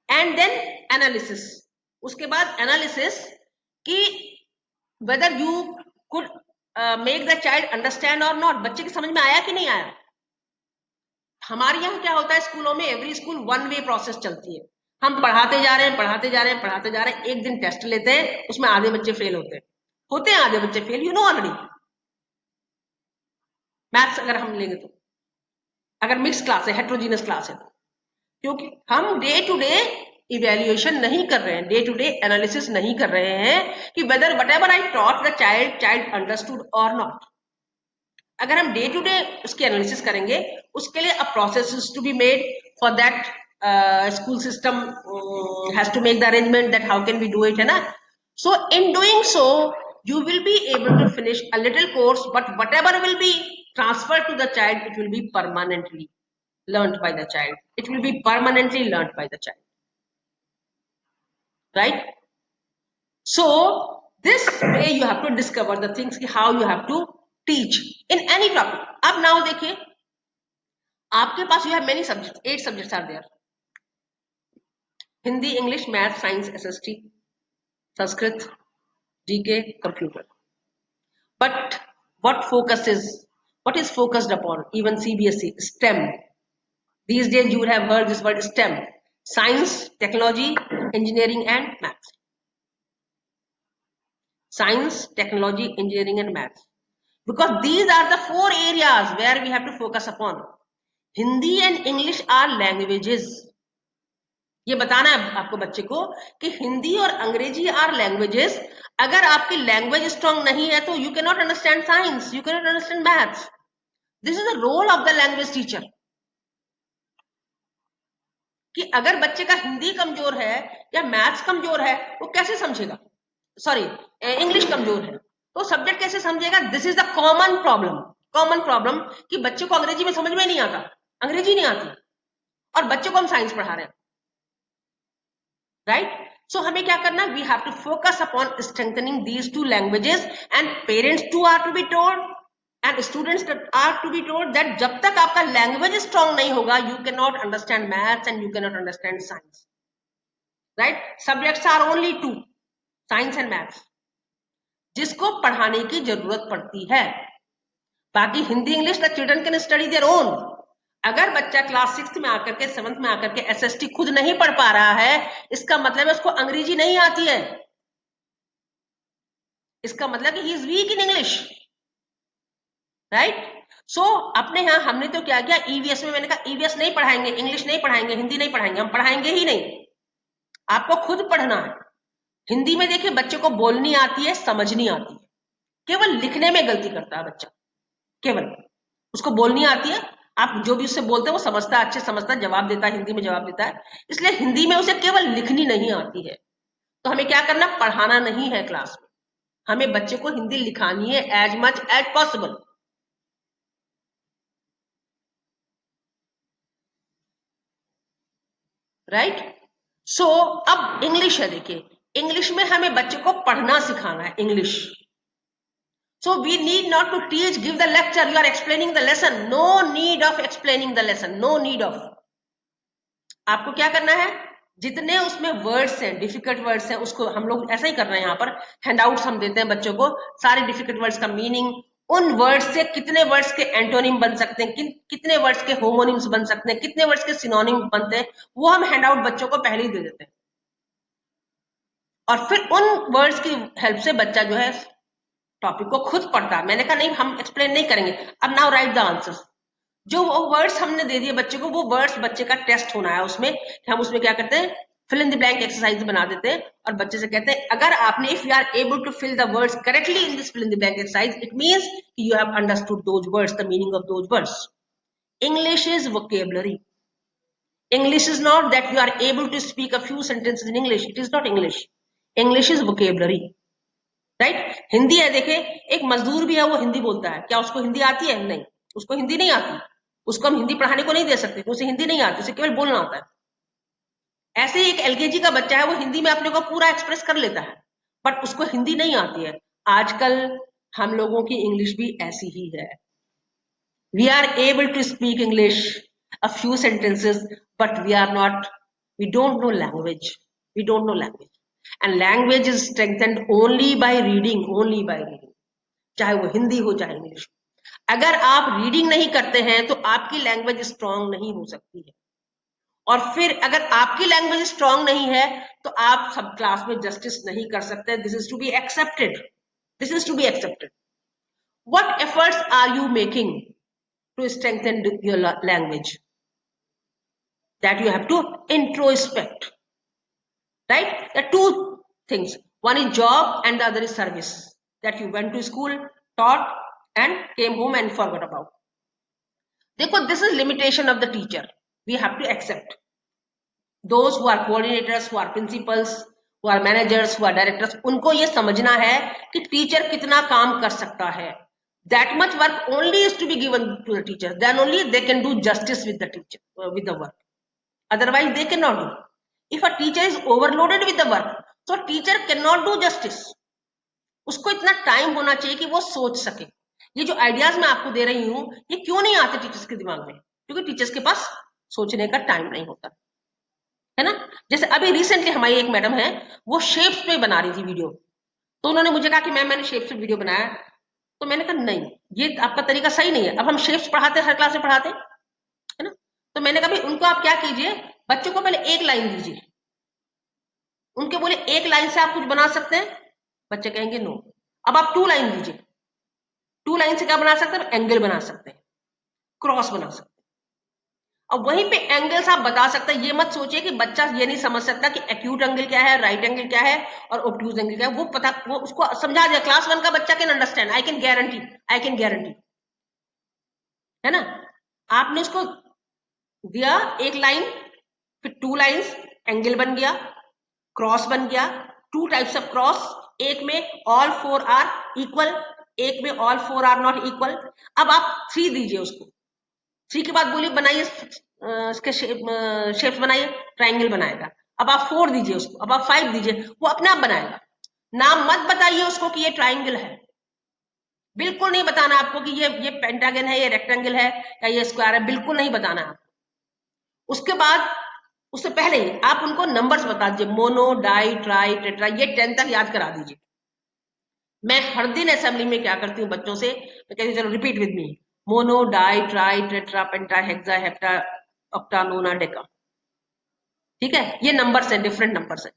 and then analysis, उसके बाद एनालिसिस कि whether you could make the child understand और नॉट, बच्चे की समझ में आया कि नहीं आया। हमारे यहाँ क्या होता है स्कूलों में, एवरी स्कूल 1 वे प्रोसेस चलती है, हम पढ़ाते जा रहे हैं पढ़ाते जा रहे हैं पढ़ाते जा रहे हैं, एक दिन टेस्ट लेते हैं, उसमें आधे बच्चे फेल होते हैं आधे बच्चे fail, you know already. Maths अगर हम लेंगे तो, अगर मिक्स क्लास है, हेट्रोजीनियस क्लास है, क्योंकि हम डे टू डे इवेल्युएशन नहीं कर रहे हैं, डे टू डे एनालिसिस नहीं कर रहे हैं कि whether whatever I taught the child understood और नॉट। अगर हम डे टू डे उसकी एनालिसिस करेंगे, उसके लिए a process is to be made for that, school system has to make the arrangement that how can we do it, है ना? So in doing so you will be able to finish a little course, but whatever will be transferred to the child, it will be permanently learned by the child, it will be permanently learned by the child, right? So this way you have to discover the things, how you have to teach in any topic। अब now देखिए आपके पास you have many subjects, 8 subjects are there, Hindi, English, Math, Science, SST, Sanskrit, GK, Computer, but what is focused upon, even CBSE, STEM, these days you would have heard this word STEM, science, technology, engineering and maths, science, technology, engineering and maths, because these are the 4 areas where we have to focus upon। Hindi and English are languages, ये बताना है आपको बच्चे को कि हिंदी और अंग्रेजी आर लैंग्वेजेस। अगर आपकी लैंग्वेज स्ट्रांग नहीं है तो you can not understand science, you can not understand maths. This is the role of the language teacher, कि अगर बच्चे का हिंदी कमजोर है या मैथ्स कमजोर है वो कैसे समझेगा, सॉरी इंग्लिश कमजोर है तो सब्जेक्ट कैसे समझेगा। This is the common problem कि बच्चे को अंग्रेजी में समझ में नहीं आता, अंग्रेजी नहीं आती और बच्चे को हम साइंस पढ़ा रहे हैं, राइट? So हमें क्या करना, we have to focus upon strengthening these 2 languages, and parents too are to be told and students are to be told that जब तक आपका language strong नहीं होगा you cannot understand maths and you cannot understand science, right? Subjects are only 2, science and maths, जिसको पढ़ाने की जरूरत पड़ती है। बाकी Hindi English the children can study their own. अगर बच्चा क्लास 6 में आकर के 7th में आकर के SST खुद नहीं पढ़ पा रहा है, इसका मतलब है उसको अंग्रेजी नहीं आती है, इसका मतलब कि he is weak in English, right? So अपने यहां हमने तो क्या किया, EVS में मैंने कहा EVS नहीं पढ़ाएंगे, इंग्लिश नहीं पढ़ाएंगे, हिंदी नहीं पढ़ाएंगे, हम पढ़ाएंगे ही नहीं, आपको खुद पढ़ना है। हिंदी में देखिए बच्चे को बोलनी आती है, समझनी आती है, केवल लिखने में गलती करता है बच्चा, केवल उसको बोलनी आती है, आप जो भी उससे बोलते हैं वो समझता है, अच्छे समझता है, जवाब देता है, हिंदी में जवाब देता है, इसलिए हिंदी में उसे केवल लिखनी नहीं आती है। तो हमें क्या करना, पढ़ाना नहीं है क्लास में, हमें बच्चे को हिंदी लिखानी है as much as possible, right? So अब इंग्लिश है, देखिए इंग्लिश में हमें बच्चे को पढ़ना सिखाना है English. So we need not to teach, give the lecture, you are explaining the lesson, no need of explaining the lesson, no need of। आपको क्या करना है, जितने उसमें वर्ड्स हैं, डिफिकल्ट वर्ड्स हैं, उसको हम लोग ऐसा ही कर रहे हैं। यहाँ पर हैंडआउट्स हम देते हैं बच्चों को, सारे डिफिकल्ट वर्ड्स का मीनिंग, उन वर्ड्स से कितने वर्ड्स के एंटोनिम बन सकते हैं, कितने वर्ड्स के होमोनिम्स बन सकते हैं, कितने वर्ड्स के सिनोनिम बनते हैं, वो हम हैंडआउट बच्चों को पहले ही दे देते हैं। और फिर उन वर्ड्स की हेल्प से बच्चा जो है टॉपिक को खुद पढ़ता है। मैंने कहा नहीं, हम एक्सप्लेन नहीं करेंगे, अब नाउ राइट द आंसर्स। जो वो वर्ड्स हमने दे दिए बच्चे को, वो वर्ड्स बच्चे का टेस्ट होना है उसमें। हम उसमें क्या करते हैं, fill in the blank exercise बना देते हैं और बच्चे से कहते हैं अगर आपने, if you are able to fill the words correctly in this fill in the blank exercise, it means you have understood those words, the meaning of those words. English is vocabulary. English is not that you are able to speak a few sentences in English. It is not English. English is vocabulary. Right? Hindi है, देखे एक मजदूर भी है, वो हिंदी बोलता है, क्या उसको हिंदी आती है? नहीं, उसको हिंदी नहीं आती, उसको हम हिंदी पढ़ाने को नहीं दे सकते, उसे हिंदी नहीं आती, उसे केवल बोलना आता है। ऐसे ही एक एलकेजी का बच्चा है, वो हिंदी में अपने को पूरा एक्सप्रेस कर लेता है, बट उसको हिंदी नहीं आती है। आजकल हम लोगों की इंग्लिश भी ऐसी ही है। We are able to speak English, a few sentences, but we don't know language. We don't know language. And language is strengthened only by reading, only by reading. चाहे वो हिंदी हो चाहे इंग्लिश। अगर आप रीडिंग नहीं करते हैं तो आपकी लैंग्वेज स्ट्रांग नहीं हो सकती है। और फिर अगर आपकी लैंग्वेज स्ट्रांग नहीं है तो आप सब क्लास में जस्टिस नहीं कर सकते। This is to be accepted, this is to be accepted. What efforts are you making to strengthen your language? That you have to introspect, right? There are two things. One is job and the other is service. That you went to school, taught, and came home and forgot about. देखो, this is limitation of the teacher. We have to accept. Those who are coordinators, who are principals, who are managers, who are directors, उनको ये समझना है कि टीचर कितना काम कर सकता है। That much work only is to be given to the teacher. Then only they can do justice with the teacher, with the work. Otherwise, they cannot do. If a teacher is overloaded with the work, so teacher cannot do justice. उसको इतना टाइम होना चाहिए कि वो सोच सके। ये जो आइडियाज मैं आपको दे रही हूँ, ये क्यों नहीं आते टीचर्स के दिमाग में? क्योंकि टीचर्स के पास सोचने का टाइम नहीं होता है ना। जैसे अभी रिसेंटली हमारी एक मैडम है, वो शेप्स पे बना रही थी वीडियो, तो उन्होंने मुझे कहा कि मैंने शेप्स पे वीडियो बनाया। तो मैंने कहा नहीं, ये आपका तरीका सही नहीं है। अब हम शेप्स पढ़ाते, हर क्लास में पढ़ाते है ना। तो मैंने कहा भाई उनको आप क्या कीजिए, बच्चों को पहले एक लाइन दीजिए, उनके बोले एक लाइन से आप कुछ बना सकते हैं, बच्चे कहेंगे नो। अब आप 2 लाइन दीजिए, 2 लाइन से क्या बना सकते हैं? एंगल बना सकते हैं, क्रॉस बना सकते हैं। अब वहीं पे एंगल्स आप बता सकते हैं। ये मत सोचिए कि बच्चा ये नहीं समझ सकता कि एक्यूट एंगल क्या है, राइट एंगल क्या है और ऑब्ट्यूज एंगल क्या है। वो पता, वो उसको समझा दिया। क्लास 1 का बच्चा can understand, I can guarantee है ना। आपने उसको दिया एक लाइन, फिर 2 लाइंस, एंगल बन गया, क्रॉस बन गया, 2 टाइप्स ऑफ क्रॉस, एक में ऑल 4 आर इक्वल, एक में ऑल 4 आर नॉट इक्वल। अब आप 3 दीजिए उसको, 3 के बाद बोलिए बनाइए इसके शेप्स बनाइए, ट्राइंगल बनाएगा। अब आप 4 दीजिए उसको, अब आप 5 दीजिए, वो अपने आप बनाएगा। नाम मत बताइए उसको कि ये ट्राइंगल है, बिल्कुल नहीं बताना आपको कि ये पेंटागन है, ये रेक्टेंगल है या ये स्क्वायर है, बिल्कुल नहीं बताना आपको। उसके बाद, उससे पहले ही आप उनको नंबर्स बता दीजिए, मोनो, डाई, ट्राई, टेट्रा, ये 10 तक याद करा दीजिए। मैं हर दिन असेंबली में क्या करती हूँ बच्चों से, मैं कहती हूँ चलो repeat with me, mono, di, tri, tetra, penta, hexa, hepta, octa, nona, deca. ठीक है, ये नंबर्स हैं, डिफरेंट नंबर्स हैं,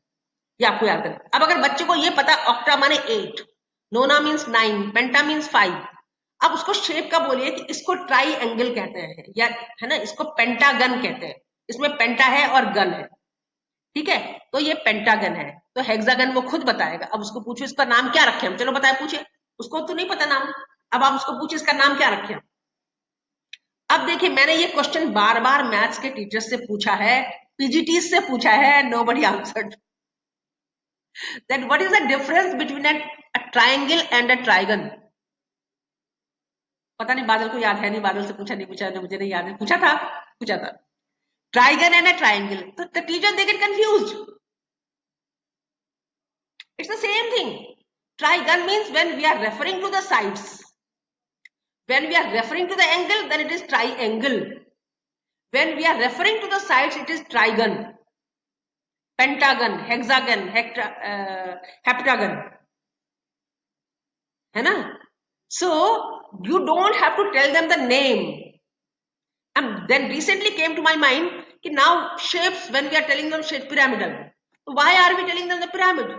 ये आपको याद करें। अब अगर बच्चे को ये पता ऑक्टा माने 8, नोना मीन्स 9, पेंटा मीन्स 5, अब उसको शेप का बोलिए कि इसको ट्राई एंगल कहते हैं, या है ना, इसको पेंटागन कहते हैं, इसमें पेंटा है और गन है। ठीक है, तो ये पेंटागन है, तो हेक्सागन वो खुद बताएगा। अब उसको पूछो इसका नाम क्या रखे हम, चलो बताए, पूछे, उसको तो नहीं पता नाम, अब आप उसको पूछे इसका नाम क्या रखे। अब देखिए, मैंने ये क्वेश्चन बार बार मैथ्स के टीचर से पूछा है, पीजीटी से पूछा है, nobody answered that what is the difference between a triangle and a trigon. पता नहीं बादल को याद है नहीं, बादल से पूछा नहीं पूछा, मुझे नहीं याद है, पूछा था ट्राइगन एंड अ ट्राइंगल। तो the teacher they get confused. It's the same thing. Trigon means when we are referring to the sides. When we are referring to the angle, then it is triangle. When we are referring to the sides, it is trigon. Pentagon, hexagon, heptagon, है ना? So you don't have to tell them the name. And then recently came to my mind कि now shapes, when we are telling them shape pyramidal, why are we telling them the pyramid?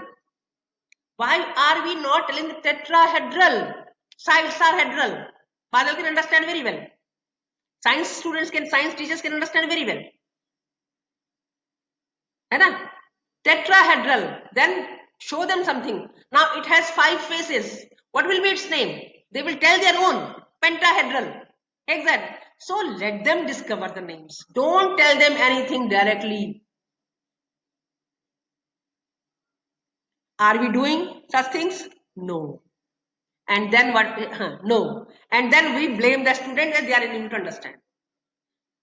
Why are we not telling the tetrahedral? Sides are hedral. Badal can understand very well. Science teachers can understand very well. है ना? Tetrahedral. Then show them something. Now it has 5 faces. What will be its name? They will tell their own. Pentahedral. Exactly. So let them discover the names. Don't tell them anything directly. Are we doing such things? No. And then what? No. And then we blame the student that they are unable to understand.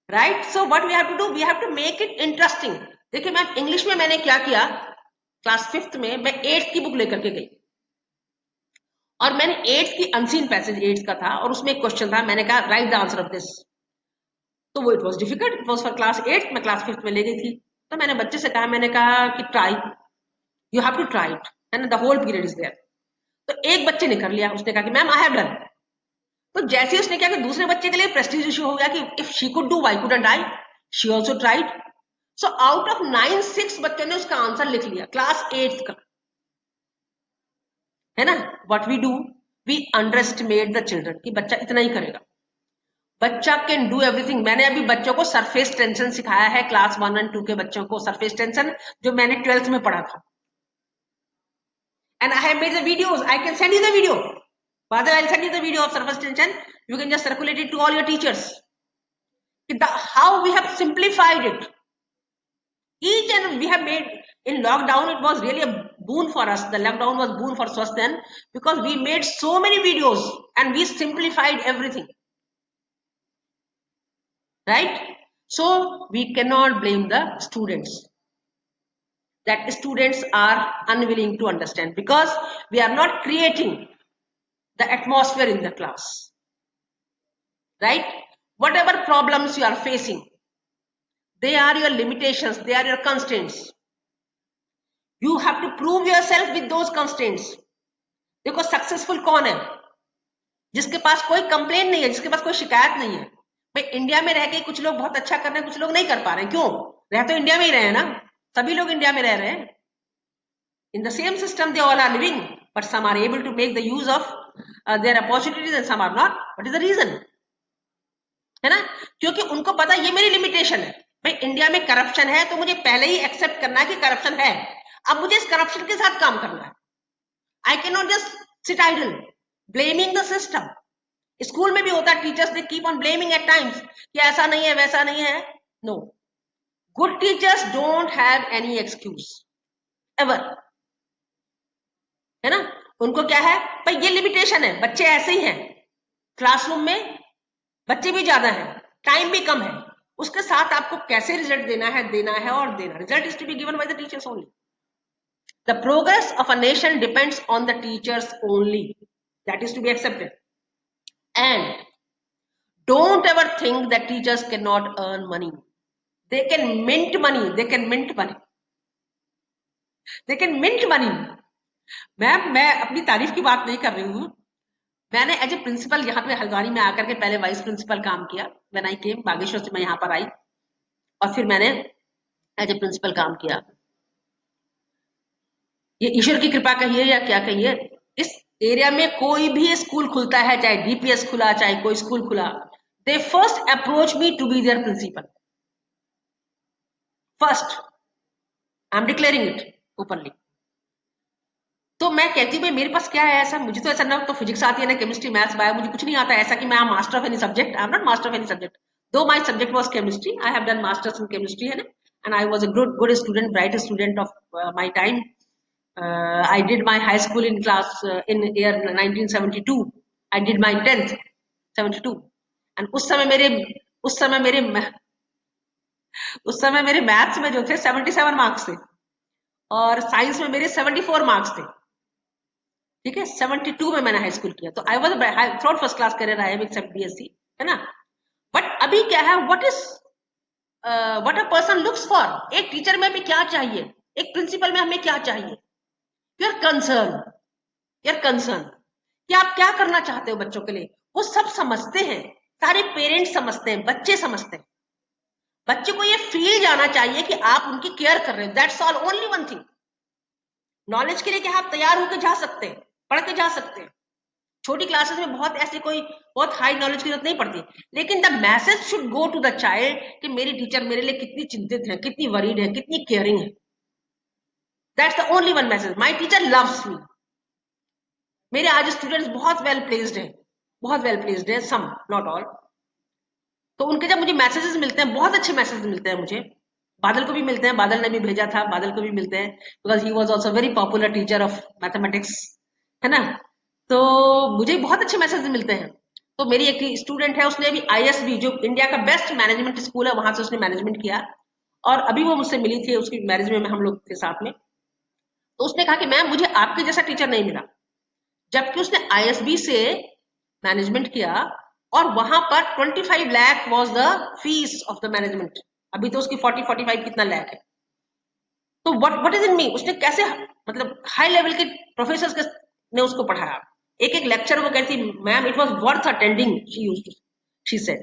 Right? So what we have to do? We have to make it interesting. देखिए मैम इंग्लिश में मैंने क्या किया, क्लास 5th में मैं 8th की बुक लेकर के गई और मैंने 8th की अनसीन पैसेज 8th का था और उसमें एक क्वेश्चन था, मैंने कहा right the answer of this. तो वो it was difficult, it was for class 8th, मैं क्लास 5th में ले गई थी। तो मैंने बच्चे से कहा, मैंने कहा कि try, you have to try it, and the whole period is there. तो एक बच्चे ने कर लिया, उसने कहा कि मैम आई हैव डन। तो जैसे उसने क्या कि दूसरे बच्चे के लिए प्रेस्टीज इशू हो गया कि if she could do why couldn't I, she also tried. So out of 9 6 बच्चों ने उसका आंसर लिख लिया, क्लास 8th का, है ना? What we do, we underestimate the children कि बच्चा इतना ही करेगा, बच्चा कैन डू एवरीथिंग। मैंने अभी बच्चों को सरफेस टेंशन सिखाया है, क्लास 1 और 2 के बच्चों को सरफेस टेंशन, जो मैंने 12th में पढ़ा था। And I have made the videos. I can send you the video. Father, I'll send you the video of surface tension. You can just circulate it to all your teachers. How we have simplified it. Each and we have made in lockdown. It was really a boon for us. The lockdown was boon for Swasthan because we made so many videos and we simplified everything. Right? So we cannot blame the students. That students are unwilling to understand because we are not creating the atmosphere in the class, right? Whatever problems you are facing, they are your limitations, they are your constraints. You have to prove yourself with those constraints. देखो सक्सेसफुल कौन है? जिसके पास कोई कंप्लेन नहीं है, जिसके पास कोई शिकायत नहीं है। भाई इंडिया में रह के कुछ लोग बहुत अच्छा कर रहे हैं, कुछ लोग नहीं कर पा रहे हैं, क्यों? रह तो इंडिया में ही रहे हैं ना, सभी लोग इंडिया में रह रहे हैं। In the same system they all are living, but some are able to make the use of their opportunities and some are not. What is the reason? है ना? क्योंकि उनको पता ये मेरी लिमिटेशन है। भाई इंडिया में करप्शन है तो मुझे पहले ही एक्सेप्ट करना है कि करप्शन है, अब मुझे इस करप्शन के साथ काम करना है। I can not just sit idle blaming the system. School में भी होता है, teachers they keep on blaming at times कि ऐसा नहीं है वैसा नहीं है। No, good teachers don't have any excuse ever, है ना? उनको क्या है, भाई ये लिमिटेशन है, बच्चे ऐसे ही हैं, क्लासरूम में बच्चे भी ज्यादा हैं, टाइम भी कम है, उसके साथ आपको कैसे रिजल्ट देना है और देना। Result is to be given by the teachers only. The progress of a nation depends on the teachers only, that is to be accepted. And don't ever think that teachers can not earn money. They can mint money, they can mint money, they can mint money. Ma'am मैं अपनी तारीफ की बात नहीं कर रही हूँ, मैंने एज ए प्रिंसिपल यहाँ पे हल्द्वानी में आकर के पहले वाइस प्रिंसिपल काम किया। व्हेन आई केम, बागेश्वर से मैं यहाँ पर आई और फिर मैंने एज ए प्रिंसिपल काम किया। ये ईश्वर की कृपा कहिए या क्या कहिए, इस एरिया में कोई भी स्कूल खुलता है, चाहे डीपीएस खुला चाहे कोई स्कूल खुला, they first approach me to be their principal first. I am declaring it openly. तो मैं कहती हूँ भाई मेरे पास क्या है ऐसा, मुझे तो ऐसा ना तो फिजिक्स आती है ना केमिस्ट्री मैथ्स बायो, मुझे कुछ नहीं आता ऐसा कि मैं master of any subject. I am not master of any subject, though my subject was chemistry. I have done masters in chemistry, है ना, and I was a good student, bright student of my time. I did my high school in class in year 1972. I did my 10th 72, and उस समय मेरे मैथ्स में जो थे 77 मार्क्स थे और साइंस में मेरे 74 मार्क्स थे, ठीक है। 72 में मैंने हाई स्कूल किया, तो I was third first class career I have except BSc, है ना। बट अभी क्या है, what a person looks for, एक टीचर में भी क्या चाहिए, एक प्रिंसिपल में हमें क्या चाहिए? योर कंसर्न कि आप क्या करना चाहते हो बच्चों के लिए, वो सब समझते हैं, सारे पेरेंट्स समझते हैं, बच्चे समझते हैं। बच्चे को ये फील जाना चाहिए कि आप उनकी केयर कर रहे हो। That's all, only one thing. Knowledge के लिए क्या आप तैयार होकर जा सकते हैं, पढ़ के जा सकते हैं। छोटी क्लासेस में बहुत ऐसी कोई बहुत हाई नॉलेज की जरूरत नहीं पड़ती, लेकिन the message should go to the child कि मेरी टीचर मेरे लिए कितनी चिंतित है, कितनी वरीड है, कितनी केयरिंग है। That's the only one message. My teacher loves me. मेरे आज स्टूडेंट्स बहुत वेल प्लेस्ड हैं, बहुत वेल प्लेस्ड हैं, सम नॉट ऑल। तो उनके जब मुझे मैसेजेस मिलते हैं, बहुत अच्छे मैसेजेस मिलते हैं मुझे। बादल को भी मिलते हैं, बादल ने भी भेजा था, बादल को भी मिलते हैं, because he was also very popular teacher of mathematics, है ना। तो मुझे बहुत अच्छे मैसेजेस मिलते हैं। तो मेरी एक स्टूडेंट है, उसने अभी ISB, जो इंडिया का बेस्ट मैनेजमेंट स्कूल है, वहां से उसने मैनेजमेंट किया, और अभी वो मुझसे मिली थी, उसकी मैरिज में हम लोग थे साथ में। तो उसने कहा कि मैम मुझे आपके जैसा टीचर नहीं मिला, जबकि उसने ISB से मैनेजमेंट किया और वहां पर 25 lakh was the fees of the management. अभी तो उसकी 40-45 कितना लाख है। तो व्हाट इज इन मी, उसने कैसे मतलब हाई लेवल के प्रोफेसर ने उसको पढ़ाया। एक एक लेक्चर वो कहती, ma'am it was worth attending, she said.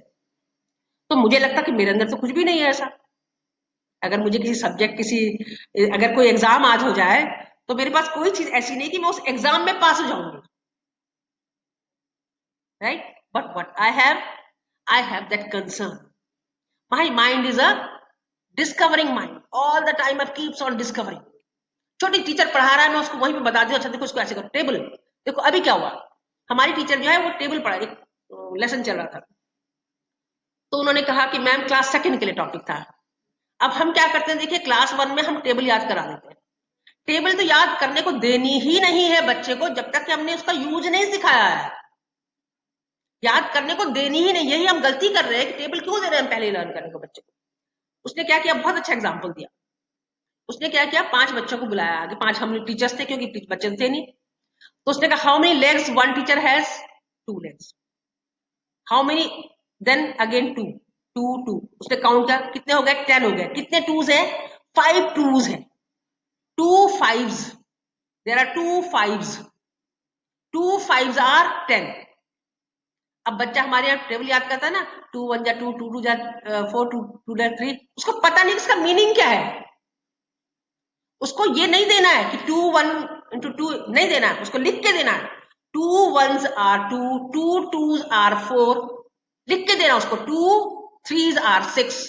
तो मुझे लगता कि मेरे अंदर तो कुछ भी नहीं है ऐसा। अगर मुझे किसी सब्जेक्ट अगर कोई एग्जाम आज हो जाए, तो मेरे पास कोई चीज ऐसी नहीं कि मैं उस एग्जाम में पास हो जाऊंगी, right? But what I have that concern. My mind is a discovering mind. All the time it keeps on discovering. छोटी टीचर पढ़ा रहा है, मैं उसको वहीं पे बता दूं, अच्छा देखो इसको ऐसे करो, टेबल देखो। अभी क्या हुआ, हमारी टीचर जो है वो टेबल पढ़ा, एक लेसन चल रहा था, तो उन्होंने कहा कि मैम क्लास सेकंड के लिए टॉपिक था। अब हम क्या करते हैं, देखिए क्लास 1 में हम टेबल याद करा देते हैं। टेबल तो याद करने को देनी ही नहीं है बच्चे को, जब तक कि हमने उसका यूज नहीं सिखाया है। याद करने को देनी ही नहीं, यही हम गलती कर रहे हैं कि टेबल क्यों दे रहे हैं पहले लर्न करने को बच्चे को। उसने क्या किया, बहुत अच्छा एग्जांपल दिया। उसने क्या किया, 5 बच्चों को बुलाया आगे, 5 हम लोग टीचर्स थे क्योंकि बच्चे थे नहीं। तो उसने कहा how many legs one teacher has, 2 legs. How many, then again 2 2 2। उसने काउंट किया, कितने हो गए, 10 हो गए। कितने टूज है, 5 टूज है, 2 5s, there are 2 5s, 2 5s are 10। अब बच्चा हमारे यहाँ टेबल याद करता है ना, 2 1 जा 2, 2 2 जा 4, 2 2 जा 3। उसको पता नहीं इसका मीनिंग क्या है। उसको ये नहीं देना है कि 2 1 into 2 नहीं देना है, उसको लिख के देना है। 2 1s are 2, 2 2s are 4, लिख के देना उसको। 2 3s are 6।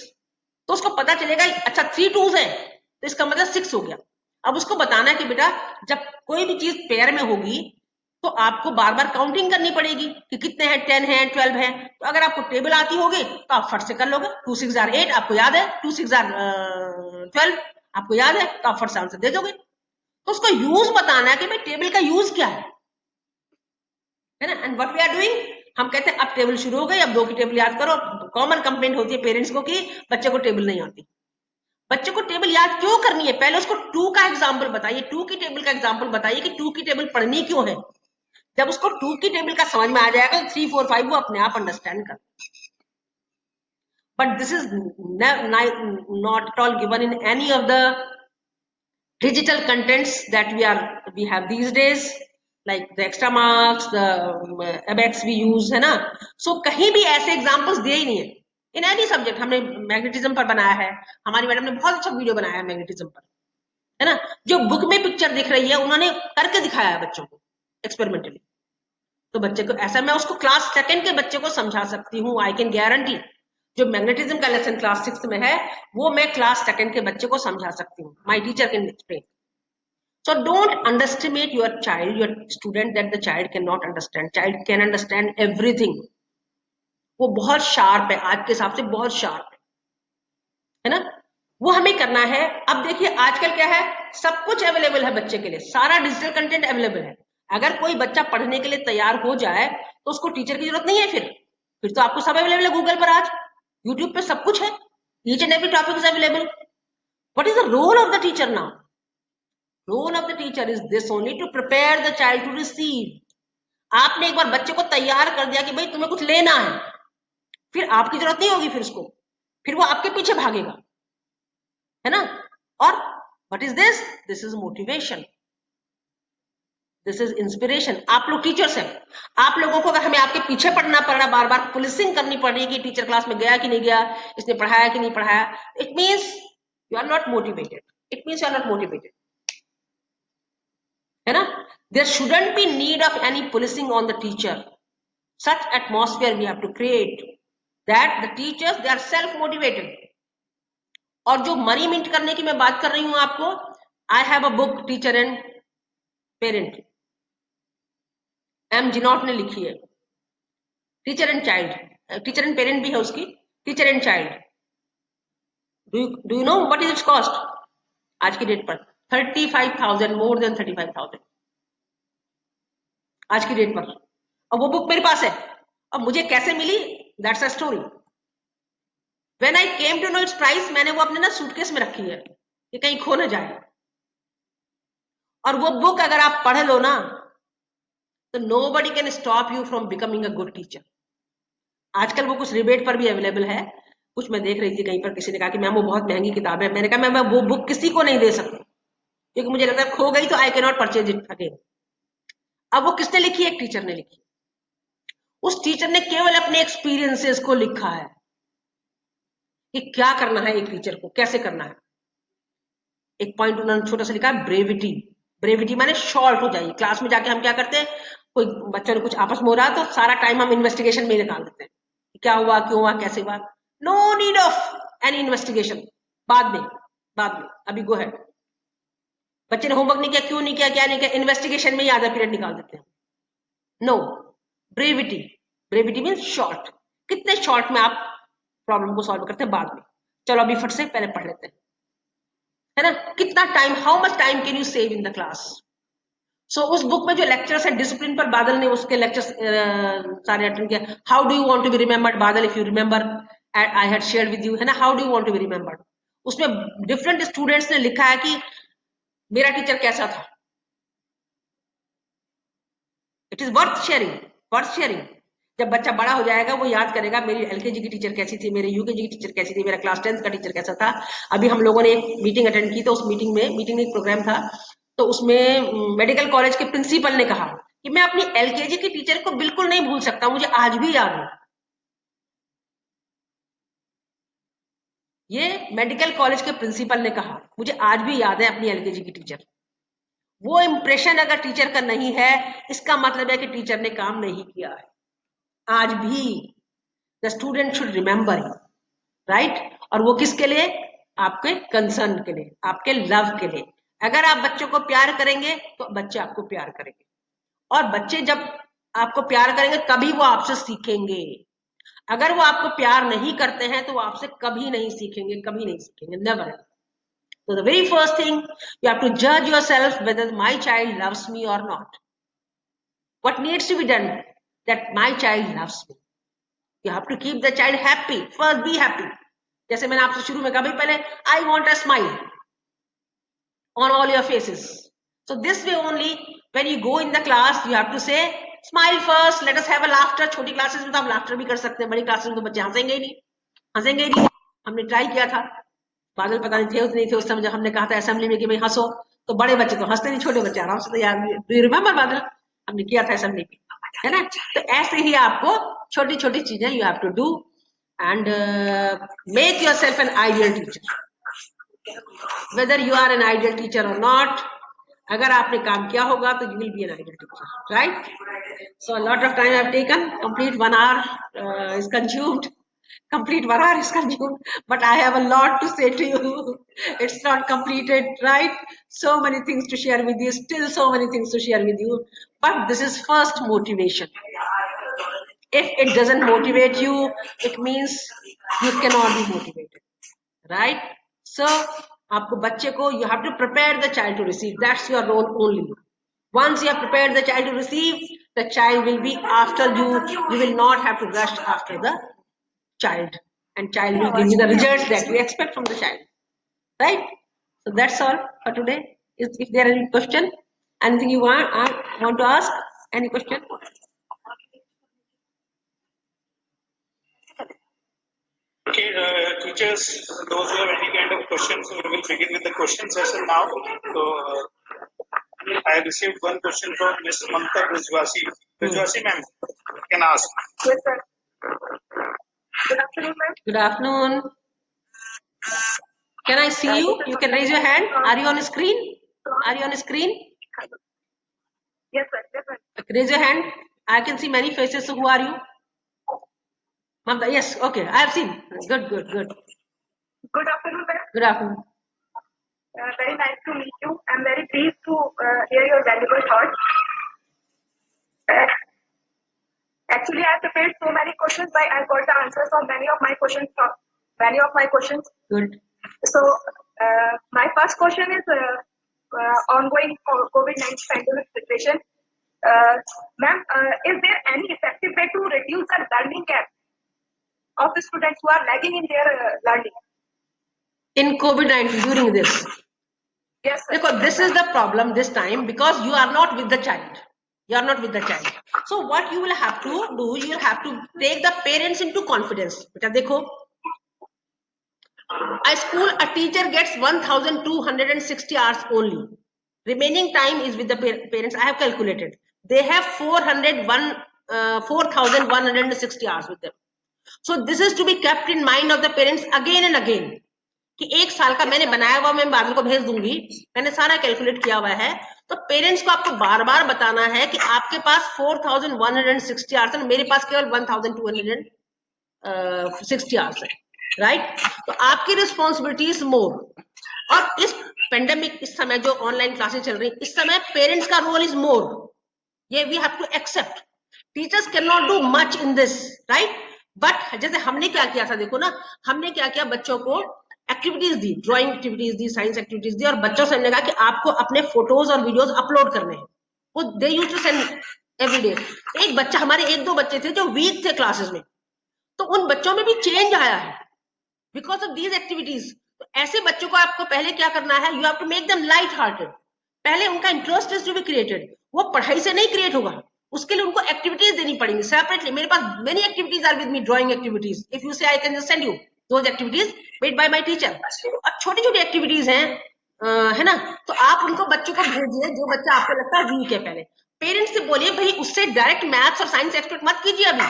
तो उसको पता चलेगा, अच्छा 3 2s है तो इसका मतलब 6 हो गया। अब उसको बताना है कि बेटा जब कोई भी चीज पेयर में होगी तो आपको बार बार काउंटिंग करनी पड़ेगी कि कितने हैं, 10 हैं, 12 हैं। तो अगर आपको टेबल आती होगी तो आप फट से कर लोगे। 2 6 are 8 आपको याद है, 2 6 are 12 आपको याद है, तो आप फट से आंसर दे दोगे। तो उसको यूज बताना है कि भाई टेबल का यूज क्या है ना। And what we are doing, हम कहते हैं अब टेबल शुरू हो गई, अब 2 की टेबल याद करो। कॉमन कंप्लेंट होती है पेरेंट्स को कि बच्चे को टेबल नहीं आती। बच्चे को टेबल याद क्यों करनी है, पहले उसको 2 का एग्जाम्पल बताइए, 2 की टेबल का एग्जाम्पल बताइए कि 2 की टेबल पढ़नी क्यों है। जब उसको 2 की टेबल का समझ में आ जाएगा तो 3 4 5 वो अपने आप अंडरस्टैंड कर। But this is not at all given in any of the digital contents that we have these days, like the extra marks, the abex we use, है ना। so कहीं भी ऐसे एग्जांपल्स दिए ही नहीं है इन एनी सब्जेक्ट। हमने मैग्नेटिज्म पर बनाया है, हमारी मैडम ने बहुत अच्छा वीडियो बनाया है मैग्नेटिज्म पर, है ना। जो बुक में पिक्चर दिख रही है उन्होंने करके दिखाया है बच्चों को एक्सपेरिमेंटली। तो बच्चे को ऐसा, मैं उसको क्लास 2 के बच्चे को समझा सकती हूँ, आई कैन गारंटी। जो मैग्नेटिज्म का लेसन क्लास 6 में है वो मैं क्लास 2 के बच्चे को समझा सकती हूँ, my teacher can explain. So don't underestimate your child, your student, that the child cannot understand. Child can understand everything. वो बहुत शार्प है, आज के हिसाब से बहुत शार्प है ना। वो हमें करना है। अब देखिए आजकल क्या है, सब कुछ अवेलेबल है बच्चे के लिए, सारा डिजिटल कंटेंट अवेलेबल है। अगर कोई बच्चा पढ़ने के लिए तैयार हो जाए तो उसको टीचर की जरूरत नहीं है। फिर तो आपको सब अवेलेबल है गूगल पर, आज यूट्यूब पे सब कुछ है, each and every topic is available. What is the role of the teacher now? Role of the teacher is this only, to prepare the child to receive. आपने एक बार बच्चे को तैयार कर दिया कि भाई तुम्हें कुछ लेना है, फिर आपकी जरूरत नहीं होगी फिर उसको, फिर वो आपके पीछे भागेगा, है ना। और What is this? This is motivation. This is inspiration. आप लोग टीचर्स हैं, आप लोगों को अगर हमें आपके पीछे पड़ना पड़ रहा, बार बार पुलिसिंग करनी पड़ रही है कि टीचर क्लास में गया कि नहीं गया, इसने पढ़ाया कि नहीं पढ़ाया, it means you are not motivated. It means you are not motivated, है ना. There shouldn't be need of any policing on the teacher. Such atmosphere we have to create that the teachers they are self motivated. और जो मनी मिंट करने की मैं बात कर रही हूं आपको, I have a book teacher and parent, M Ginott ने लिखी है. Teacher and child, teacher and parent भी है उसकी, teacher and child. Do you know what is its cost आज की डेट पर? 35,000, मोर देन 35,000 आज की डेट पर. और वो बुक मेरे पास है. अब मुझे कैसे मिली, that's a story. When I came to know its price, मैंने वो अपने ना सूटकेस में रखी है कि कहीं खो ना जाए. और वो बुक अगर आप पढ़ लो ना, तो nobody can stop you from becoming a good teacher. आजकल वो कुछ रिबेट पर भी अवेलेबल है. कुछ मैं देख रही थी कहीं पर, किसी ने कहा कि मैम वो बहुत महंगी किताब है. मैंने कहा मैं वो बुक किसी को नहीं दे सकती, क्योंकि मुझे लगता है खो गई तो आई can not purchase it again. अब वो किसने लिखी? एक टीचर ने लिखी. उस टीचर ने केवल अपने एक्सपीरियंसेस को लिखा है कि क्या करना है एक टीचर को, कैसे करना है. एक पॉइंट उन्होंने छोटा सा लिखा है, ब्रेविटी. ब्रेविटी माने शॉर्ट हो जाइए. क्लास में जाके हम क्या करते हैं, कोई बच्चों ने कुछ आपस में हो रहा है तो सारा टाइम हम इन्वेस्टिगेशन में ही निकाल देते हैं, क्या हुआ, क्यों हुआ, कैसे हुआ. No need of any investigation. बाद में अभी गो है. बच्चे ने होमवर्क नहीं किया, क्यों नहीं किया, क्या नहीं किया, इन्वेस्टिगेशन में ही आधा पीरियड निकाल देते हैं. No, brevity. Brevity means short. कितने शॉर्ट में आप प्रॉब्लम को सॉल्व करते हैं बाद में. चलो अभी फट से पहले पढ़ लेते हैं, है ना. कितना time, how much time can you save in the class. So उस बुक में जो लेक्चर्स है डिसिप्लिन पर, बादल ने उसके लेक्चर्स सारे अटेंड किया. How do you want to be remembered Badal, if you remember I had shared with you, है ना. How do you want to be remembered. उसमें डिफरेंट स्टूडेंट्स ने लिखा है कि मेरा टीचर कैसा था. It is worth sharing, worth sharing. जब बच्चा बड़ा हो जाएगा वो याद करेगा मेरी एलकेजी की टीचर कैसी थी, मेरे यूकेजी की टीचर कैसी थी, मेरा क्लास 10th का टीचर कैसा था. अभी हम लोगों ने एक मीटिंग अटेंड की, तो उस मीटिंग में एक प्रोग्राम था, तो उसमें मेडिकल कॉलेज के प्रिंसिपल ने कहा कि मैं अपनी एलकेजी की टीचर को बिल्कुल नहीं भूल सकता, मुझे आज भी याद है. ये मेडिकल कॉलेज के प्रिंसिपल ने कहा, मुझे आज भी याद है अपनी एलकेजी की टीचर. वो इंप्रेशन अगर टीचर का नहीं है, इसका मतलब है कि टीचर ने काम नहीं किया है. आज भी the student should remember you, right. और वो किसके लिए? आपके कंसर्न के लिए, आपके लव के लिए. अगर आप बच्चों को प्यार करेंगे तो बच्चे आपको प्यार करेंगे, और बच्चे जब आपको प्यार करेंगे तभी वो आपसे सीखेंगे. अगर वो आपको प्यार नहीं करते हैं तो वो आपसे कभी नहीं सीखेंगे, कभी नहीं सीखेंगे, never. So the very first thing, you have to judge yourself whether my child loves me or not. What needs to be done? That my child loves me. You have to keep the child happy. First be happy. जैसे मैंने आपसे शुरू में कहा, भाई पहले I want a smile on all your faces. So this way only, when you go in the class, you have to say smile first. Let us have a laughter. छोटी क्लासेस में तो आप लाफ्टर भी कर सकते हैं, बड़ी क्लासेस में तो बच्चे हंसेंगे ही नहीं, हंसेंगे ही नहीं. हमने ट्राई किया था, बादल पता नहीं थे उतने नहीं थे उस समय जब हमने कहा था असेंबली में कि भाई हंसो, तो बड़े बच्चे तो हंसते नहीं, छोटे बच्चे आराम से. यार डू यू रिमेंबर बादल, हमने किया था असेंबली में, है ना. तो ऐसे ही आपको छोटी छोटी चीजें you have to do and make yourself an ideal teacher. Whether you are an ideal teacher और नॉट, अगर आपने काम किया होगा तो you will be an ideal teacher, right. So a lot of time I have taken, complete 1 hour is consumed, complete 1 hour is consumed, but I have a lot to say to you. It's not completed, right? So many things to share with you, still so many things to share with you, but this is first motivation. If it doesn't motivate you, it means you cannot be motivated, right? So आपको बच्चे को, you have to prepare the child to receive, that's your role only. Once you have prepared the child to receive, the child will be after you. You will not have to rush after the child, and child will give you the results that you expect from the child, right? So that's all for today. If there are any question, anything you want to ask, any question? Okay, teachers, those who have any kind of questions, we will begin with the question session now. So, I received one question from Ms. Mamta Brijwasi. Brijwasi ma'am, you can ask. Yes, sir. Good afternoon, ma'am. Good afternoon. Can I see you? You can raise your hand. Are you on screen? Are you on screen? Yes, sir. Yes, sir. Raise your hand. I can see many faces. So who are you? Mamta. Yes. Okay. I have seen. Good. Good. Good. Good afternoon, ma'am. Good afternoon. Very nice to meet you. I'm very pleased to hear your valuable thoughts. Actually, I prepared so many questions, but I got the answers of many of my questions. Good. So, my first question is ongoing COVID-19 pandemic situation. Ma'am, is there any effective way to reduce the learning gap of the students who are lagging in their learning? In COVID-19 during this. Yes, sir. Because this is the problem this time, because you are not with the child. You are not with the child. So what you will have to do, you will have to take the parents into confidence. Beta dekho, a teacher gets 1,260 hours only. Remaining time is with the parents. I have calculated. They have 4,160 hours with them. So this is to be kept in mind of the parents again and again. कि एक साल का मैंने बनाया हुआ मैं बाद में को भेज दूंगी, मैंने सारा कैलकुलेट किया हुआ है, तो पेरेंट्स को आपको बार बार बताना है कि आपके पास 4,160 आवर्स है, मेरे पास केवल 1,260 आवर्स है, राइट? तो आपकी रिस्पॉन्सिबिलिटी इज मोर. और इस पेंडेमिक, इस समय जो ऑनलाइन क्लासेस चल रही, इस समय पेरेंट्स का रोल इज मोर. ये we have to accept. Teachers can not do much in this, right? But जैसे हमने क्या किया था, देखो ना, हमने क्या किया, बच्चों को एक्टिविटीज दी, ड्राइंग एक्टिविटीज दी, साइंस एक्टिविटीज दी, और बच्चों से हमने कहा कि आपको अपने फोटोज और वीडियोज अपलोड करने हैं. वो they used to send every day. एक बच्चा, हमारे एक दो बच्चे थे जो वीक थे क्लासेस में, तो उन बच्चों में भी चेंज आया है बिकॉज ऑफ दीज एक्टिविटीज. तो ऐसे बच्चों को आपको पहले क्या करना है, you have to make them light hearted. पहले उनका interest is to be created. वो पढ़ाई से नहीं क्रिएट होगा, उसके लिए उनको एक्टिविटीज देनी पड़ेंगी सेपरेटली. मेरे पास many activities are with me, drawing activities. If you say I can just send you those activities made by my teacher. और छोटी छोटी एक्टिविटीज हैं, है ना, तो आप उनको बच्चों को भेजिए जो बच्चा आपको लगता है वीक है. पहले पेरेंट्स से बोलिए भाई उससे डायरेक्ट मैथ्स और साइंस एक्सपेक्ट मत कीजिए अभी,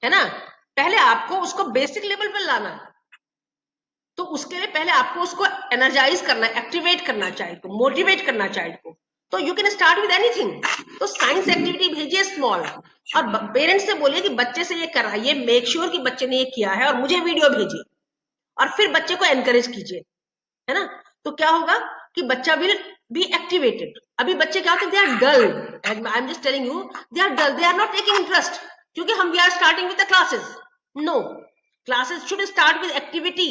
है ना. पहले आपको उसको बेसिक लेवल पर लाना है. तो उसके लिए पहले आपको उसको एनर्जाइज करना, एक्टिवेट करना चाइल्ड को, मोटिवेट करना चाइल्ड को. तो you can start with anything. तो साइंस एक्टिविटी भेजिए स्मॉल, और पेरेंट्स से बोलिए कि बच्चे से ये कराइए, मेक श्योर कि बच्चे ने ये किया है, और मुझे वीडियो भेजिए, और फिर बच्चे को एनकरेज कीजिए, है ना. तो क्या होगा कि बच्चा विल बी एक्टिवेटेड. अभी बच्चे क्या होते हैं, they are dull. I am just telling you, they are dull, they are not taking interest, क्योंकि हम we are starting with the classes. No, classes should start with activity.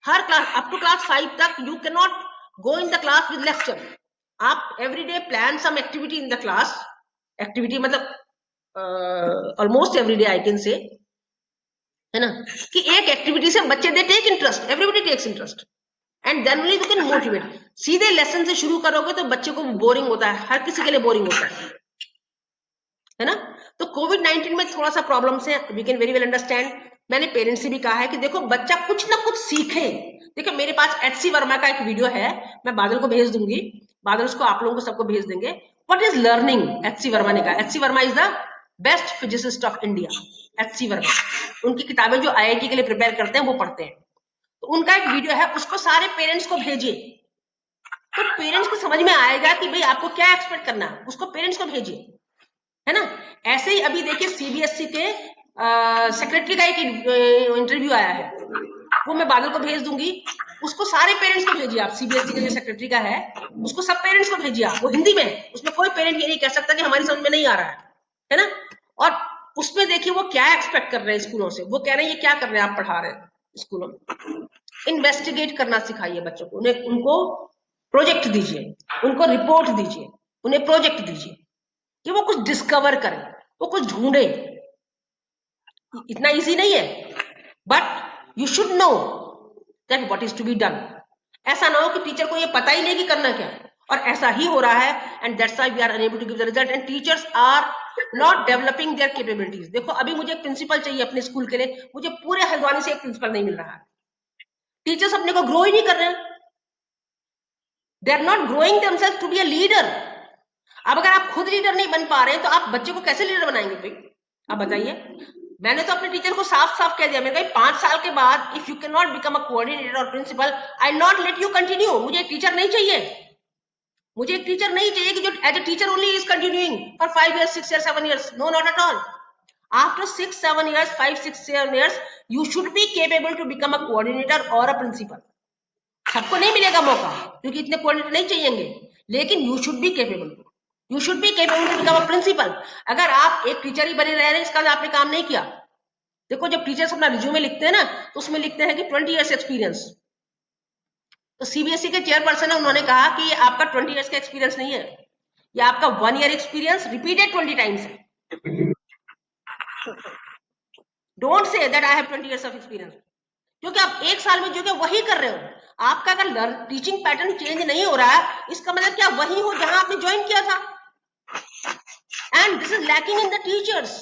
हर क्लास अप टू क्लास 5 तक you can not go in the class with lecture. आप every day plan some activity in the class. Activity मतलब almost every day I can say, है ना, कि एक एक्टिविटी से बच्चे they take interest, everybody takes interest, and then only you can motivate. सीधे लेसन से शुरू करोगे तो बच्चे को बोरिंग होता है, हर किसी के लिए बोरिंग होता है ना. तो कोविड-19 में थोड़ा सा प्रॉब्लम्स है, we can very well understand. मैंने पेरेंट्स से भी कहा है कि देखो बच्चा कुछ ना कुछ सीखे. देखो मेरे पास एचसी वर्मा का एक वीडियो है, मैं बादल को भेज दूंगी, बादल उसको आप लोगों को सबको भेज देंगे. What is learning, HC Verma ने कहा. HC Verma is the best physicist of India. HC Verma, उनकी किताबें जो आईआईटी के लिए प्रिपेयर करते हैं वो पढ़ते हैं. तो उनका एक वीडियो है, उसको सारे पेरेंट्स को भेजिए, तो पेरेंट्स को समझ में आएगा कि भाई आपको क्या एक्सपेक्ट करना है. उसको पेरेंट्स को भेजिए, है ना. ऐसे ही अभी देखिए सीबीएसई के सेक्रेटरी का एक इंटरव्यू आया है, वो मैं बादल को भेज दूंगी. उसको सारे पेरेंट्स को भेजिए आप. सीबीएसई के जो सेक्रेटरी का है उसको सब पेरेंट्स को भेजिए आप. वो हिंदी में, उसमें कोई पेरेंट ये नहीं कह सकता कि हमारी समझ में नहीं आ रहा है ना. और उसमें देखिए वो क्या एक्सपेक्ट कर रहे हैं स्कूलों से. वो कह रहे हैं ये क्या कर रहे हैं आप पढ़ा रहे हैं स्कूलों में. इन्वेस्टिगेट करना सिखाइए बच्चों को. उनको प्रोजेक्ट दीजिए, उनको रिपोर्ट दीजिए, उन्हें प्रोजेक्ट दीजिए कि वो कुछ डिस्कवर करें, वो कुछ ढूंढे. इतना इजी नहीं है, but you should know that what is to be done. ऐसा ना हो कि टीचर को ये पता ही नहीं कि करना क्या है, और ऐसा ही हो रहा है, and that's why we are unable to give the result and teachers are not developing their capabilities. देखो अभी मुझे एक प्रिंसिपल चाहिए अपने स्कूल के लिए, मुझे पूरे हल्द्वानी से एक प्रिंसिपल नहीं मिल रहा है। टीचर्स अपने को ग्रो ही नहीं कर रहे हैं, they are not growing themselves to be a leader. अब अगर आप खुद लीडर नहीं बन पा रहे हैं तो आप बच्चे को कैसे लीडर बनाएंगे भाई, आप बताइए। मैंने तो अपने टीचर को साफ साफ कह दिया, मैंने कहा 5 साल के बाद if you can not become a coordinator और principal, I not let you continue. मुझे एक टीचर नहीं चाहिए, मुझे एक टीचर नहीं चाहिए कि जो as a teacher only is continuing for 5 years 6 years 7 years, no not at all. After 6-7 years 5-6-7 years you should be capable to become a coordinator or a principal। सबको नहीं मिलेगा मौका क्योंकि इतने कोऑर्डिनेटर नहीं चाहिएंगे, लेकिन you should be capable, you should be capable to become a principal. अगर आप एक टीचर ही बने रह रहे हैं इसका आपने काम नहीं किया। देखो जब टीचर्स अपना रिज्यूमे लिखते हैं ना तो उसमें लिखते हैं कि 20 years एक्सपीरियंस। तो सीबीएसई के चेयरपर्सन है, उन्होंने कहा कि ये आपका 20 years का एक्सपीरियंस नहीं है, ये आपका 1 year एक्सपीरियंस रिपीटेड 20 times है। Don't say that I have 20 years of experience, क्योंकि आप एक साल में जो है वही कर रहे हो। आपका अगर टीचिंग पैटर्न चेंज नहीं हो रहा है इसका मतलब क्या वही हो जहां आपने ज्वाइन किया था। And this is lacking in the teachers,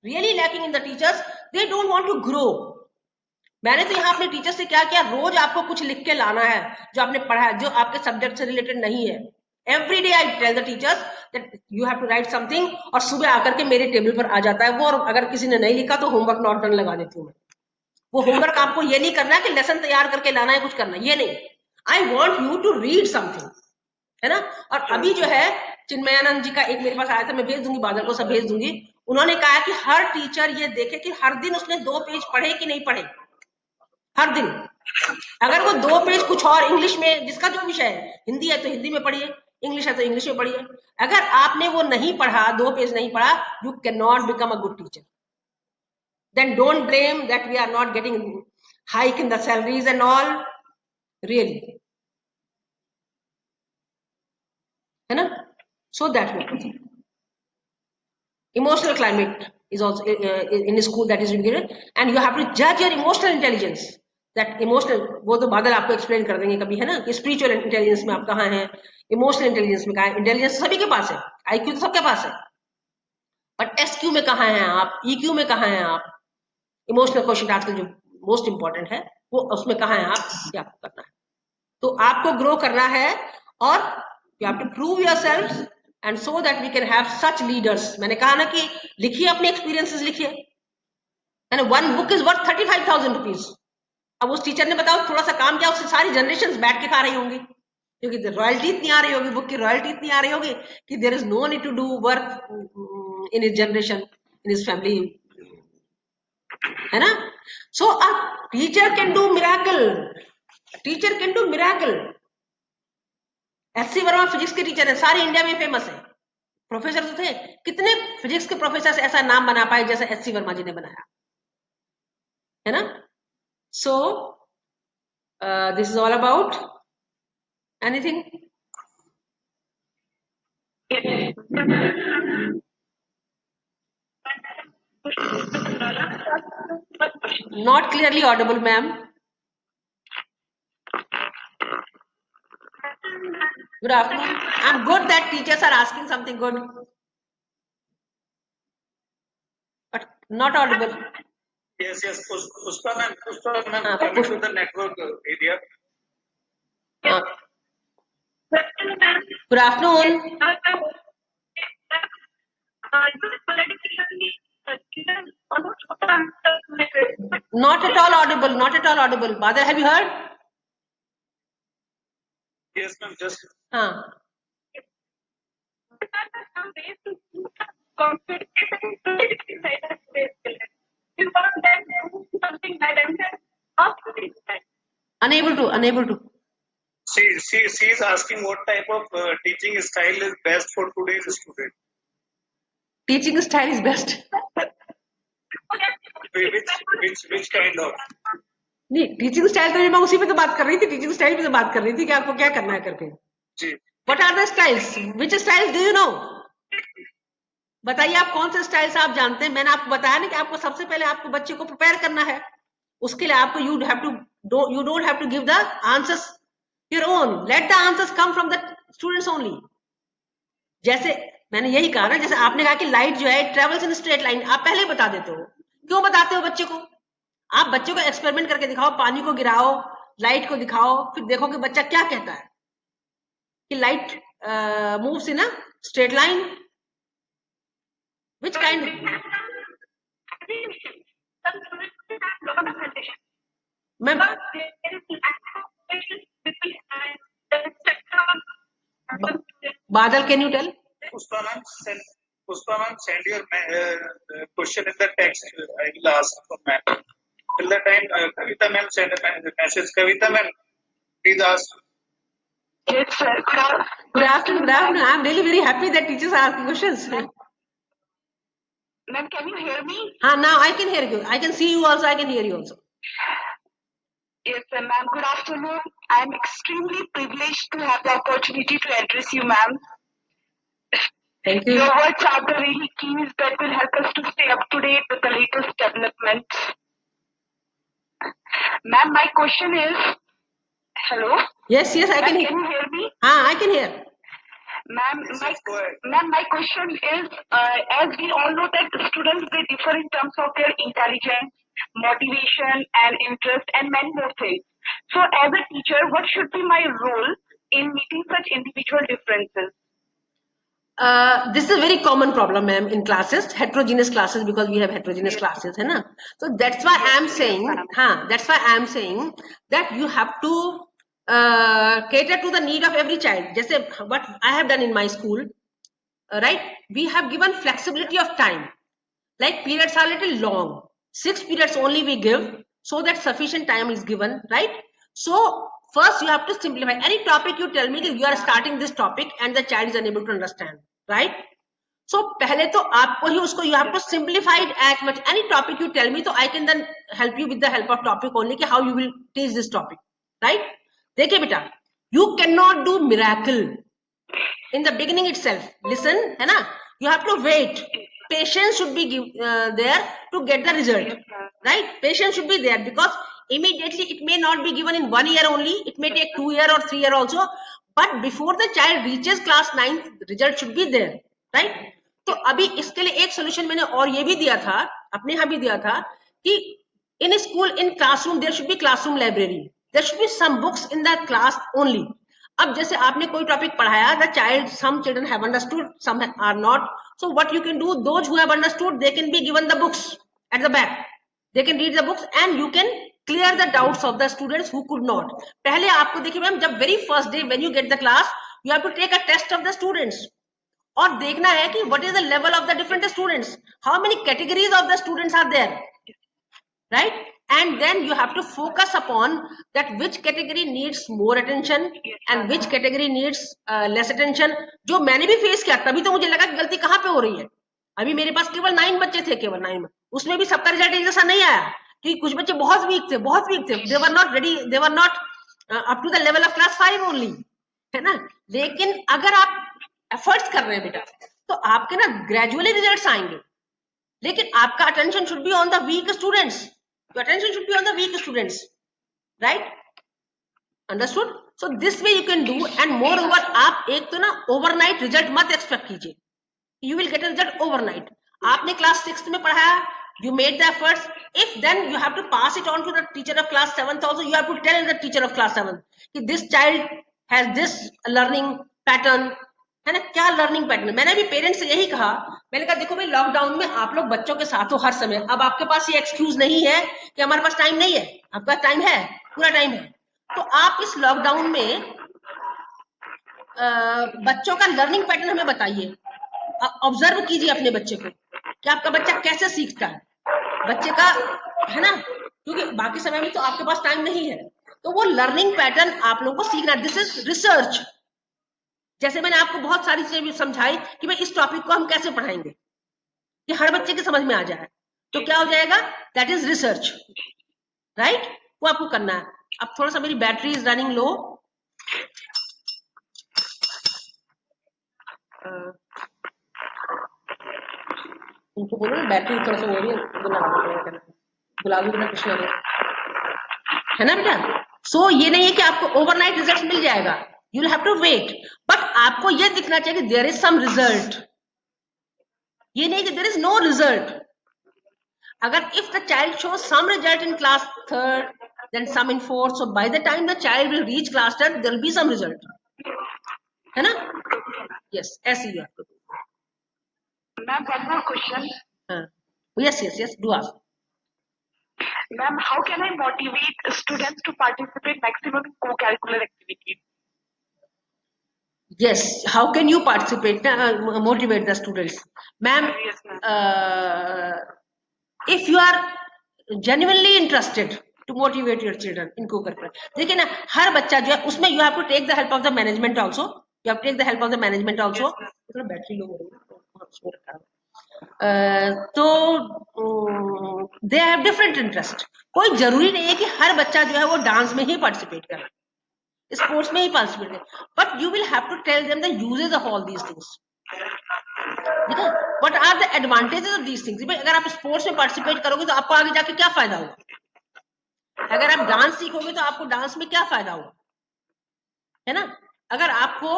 really lacking in the teachers, they don't want to grow. मैंने तो यहाँ अपने टीचर से क्या किया, रोज आपको कुछ लिख के लाना है जो आपने पढ़ा है, जो आपके सब्जेक्ट से रिलेटेड नहीं है। Every day I tell the teachers that you have to write something, और सुबह आकर के मेरे टेबल पर आ जाता है वो, और अगर किसी ने नहीं लिखा तो होमवर्क नॉट डन लगा देती हूँ मैं। वो होमवर्क आपको ये नहीं करना है कि लेसन तैयार करके लाना है, कुछ करना है, ये नहीं। I want you to read something, है ना। और अभी जो है चिन्मयानंद जी का एक मेरे पास आया था, मैं भेज दूंगी, बादल को सब भेज दूंगी। उन्होंने कहा कि हर टीचर ये देखे कि हर दिन उसने 2 पेज पढ़े कि नहीं पढ़े, हर दिन। अगर वो 2 पेज कुछ और इंग्लिश में, जिसका जो विषय है, हिंदी है तो हिंदी में पढ़िए, इंग्लिश है तो इंग्लिश में पढ़िए। अगर आपने वो नहीं पढ़ा, 2 पेज नहीं पढ़ा, you can not become a good teacher. Then don't blame that we are not getting hike in the salaries and all, really, है ना। So that way emotional climate is also in a school that is given, and you have to judge your emotional intelligence, that emotional, वो तो बादल आपको एक्सप्लेन कर देंगे कभी, है ना, कि स्पिरिचुअल इंटेलिजेंस में आप कहाँ हैं, इमोशनल इंटेलिजेंस में कहाँ है। इंटेलिजेंस सभी के पास है, आईक्यू तो सबके पास है, बट एसक्यू में कहाँ हैं आप, ईक्यू में कहाँ हैं आप, इमोशनल क्वेश्चन आजकल जो मोस्ट इंपॉर्टेंट है वो उसमें कहाँ है आप, क्या आपको करना है। तो आपको ग्रो करना है, और you have to prove yourself and so that we can have such leaders. मैंने कहा ना कि लिखिए अपने एक्सपीरियंसेस, लिखिए, है ना। 1 book इज वर्थ 35,000 रुपीज। अब उस टीचर ने बताओ थोड़ा सा काम किया, उससे सारी जनरेशन बैठ के खा रही होंगी, क्योंकि रॉयल्टी इतनी आ रही होगी, बुक की रॉयल्टी इतनी आ रही होगी कि there is no need to do work in his generation, in his family, है ना। So a teacher can do miracle, teacher can do miracle. SC Verma physics के टीचर है, सारे इंडिया में फेमस है, प्रोफेसर तो थे, कितने फिजिक्स के प्रोफेसर ऐसा नाम बना पाए जैसे एससी वर्मा जी ने बनाया, है ना। सो this is all about anything, not clearly Audible ma'am. Good afternoon. I'm good that teachers are asking something good, but not audible. Yes, yes. Pushpa ma'am, coming to the network area. Good afternoon. Not at all audible. Not at all audible. Badar, have you heard? Yes, ma'am. Just. Unable to. She is asking what type of teaching style is best for today's student. Teaching style is best. Which kind of? नहीं, टीचिंग स्टाइल तो मैं उसी पे तो बात कर रही थी, टीचिंग स्टाइल पे तो बात कर रही थी कि आपको क्या करना है करके। जी। What are the styles? Which styles do you know? बताइए आप कौन से स्टाइल्स आप जानते हैं। मैंने आपको बताया ना कि आपको सबसे पहले आपको बच्चे को प्रिपेयर करना है, उसके लिए आपको you don't have to give the answers your own, let the answers come from the students only. जैसे मैंने यही कहा ना, जैसे आपने कहा कि लाइट जो है ट्रेवल्स इन स्ट्रेट लाइन, आप पहले ही बता देते हो। क्यों बताते हो बच्चे को? आप बच्चे को एक्सपेरिमेंट करके दिखाओ, पानी को गिराओ, लाइट को दिखाओ, फिर देखो कि बच्चा क्या कहता है कि light moves in a straight line, which kind of ma'am Badal, can you tell? Pushpa ma'am, send your question in the text. I will ask for ma'am. Till the time, Kavita ma'am send a message. Kavita ma'am, please ask. Yes, sir. Good afternoon. Good afternoon. I'm really very happy that teachers are asking questions. Ma'am, can you hear me? Now I can hear you. I can see you also. I can hear you also. Yes, sir, ma'am. Good afternoon. I'm extremely privileged to have the opportunity to address you, ma'am. Thank you. Your words are the really keys that will help us to stay up to date with the latest developments. Ma'am, my question is, hello? Yes, I Ma'am, can hear. Can you hear me? I can hear. Ma'am, my question is, as we all know that students, they differ in terms of their intelligence, motivation, and interest, and many more things. So as a teacher, what should be my role in meeting such individual differences? This is a very common problem, ma'am, in classes, heterogeneous classes, because we have heterogeneous classes, है ना? So that's why I'm saying, that's why I'm saying that you have to cater to the need of every child. Just what I have done in my school, right? We have given flexibility of time. Like periods are little long. 6 periods only we give, so that sufficient time is given, right? So first you have to simplify. Any topic you tell me that you are starting this topic and the child is unable to understand, right? So पहले तो आपको ही उसको you have to simplify it as much. Any topic you tell me, so I can then help you with the help of topic only कि how you will teach this topic, right? देखिए बेटा, you cannot do miracle in the beginning itself. Listen, है ना? You have to wait. Patience should be there to get the result, right? Patience should be there, because immediately it may not be given in 1 year only. It may take 2 years or 3 years also. But before the child reaches class 9th, result should be there, right? तो अभी इसके लिए एक सोल्यूशन मैंने और ये भी दिया था, अपने यहाँ भी दिया था कि in school, in classroom, there should be classroom library. There should be some books in the class only. अब जैसे आपने कोई टॉपिक पढ़ाया, the child, some children have understood, some are not. So what you can do, those who have understood, they can be given the books at the back. They can read the books and you can clear the doubts of the students who could not. पहले आपको देखिए मैम, जब very first day when you get the class, you have to take a test of the students. और देखना है कि what is the level of the different students, how many categories of the students are there, right? And then you have to focus upon that which category needs more attention and which category needs less attention. जो मैंने भी फेस किया, तभी तो मुझे लगा कि गलती कहाँ पे हो रही है। अभी मेरे पास केवल 9 बच्चे थे, केवल 9, उसमें भी सबका रिजल्ट एक जैसा नहीं आया, क्योंकि कुछ बच्चे बहुत वीक थे, they were not ready, they were not up to the level of class 5 only, है ना? लेकिन अगर आप एफर्ट्स कर रहे हैं बेटा, तो आपके ना ग्रेजुअली रिजल्ट्स आएंगे, लेकिन आपका attention should be on the weak students. Your attention should be on the weak students, right? Understood? So this way you can do, and moreover आप एक तो ना overnight result मत expect कीजिए. You will get a result overnight. आपने class 6th में पढ़ाया, you made the efforts. If then you have to pass it on to the teacher of class 7th also, you have to tell the teacher of class 7th कि this child has this learning pattern, है ना? क्या लर्निंग पैटर्न? मैंने भी पेरेंट्स से यही कहा, मैंने कहा देखो भाई, लॉकडाउन में आप लोग बच्चों के साथ हो हर समय, अब आपके पास ये एक्सक्यूज नहीं है कि हमारे पास टाइम नहीं है, आपका टाइम है, पूरा टाइम है. तो आप इस लॉकडाउन में बच्चों का लर्निंग पैटर्न हमें बताइए, ऑब्जर्व कीजिए अपने बच्चे को कि आपका बच्चा कैसे सीखता है, बच्चे का, है ना? क्योंकि बाकी समय में तो आपके पास टाइम नहीं है, तो वो लर्निंग पैटर्न आप लोगों को सीखना. This is research. जैसे मैंने आपको बहुत सारी चीजें समझाई कि भाई इस टॉपिक को हम कैसे पढ़ाएंगे कि हर बच्चे के समझ में आ जाए, तो क्या हो जाएगा? That is research, right? वो आपको करना है. अब थोड़ा सा मेरी बैटरी इज रनिंग लो, उनको बोलो ना बैटरी थोड़ा सा हो रही है, गुलाबी कृष्ण, है ना बेटा? सो ये नहीं है कि आपको ओवरनाइट रिजल्ट मिल जाएगा. You will have to wait, but आपको ये दिखना चाहिए कि देयर इज सम रिजल्ट, ये नहीं कि देयर इज नो रिजल्ट. अगर if the child shows some result in class 3rd, then some in 4th, so by the time the child will reach class 3rd, there will be some result, है ना? Yes, ऐसे ही आपको. Ma'am, one more question. Yes, do ask. Ma'am, how can I motivate students to participate maximum in co-curricular activities? Yes, how can you participate, motivate the students? Ma'am, Yes, ma'am. if you are genuinely interested to motivate your children in co-curricular, देखिए ना, हर बच्चा जो है उसमें you have to take the help of the management also. You have to take the help of the management also. इतना बैटरी लो हो रही है तो दे हैव डिफरेंट इंटरेस्ट. कोई जरूरी नहीं है कि हर बच्चा जो है वो डांस में ही पार्टिसिपेट करे, स्पोर्ट्स में ही पार्टिसिपेट करे, but you will have to tell them the uses of all these things. ठीक है, what are the advantages of these things. भाई अगर आप स्पोर्ट्स में पार्टिसिपेट करोगे तो आपको आगे जाके क्या फायदा होगा, अगर आप डांस सीखोगे तो आपको डांस में क्या फायदा होगा, है ना? अगर आपको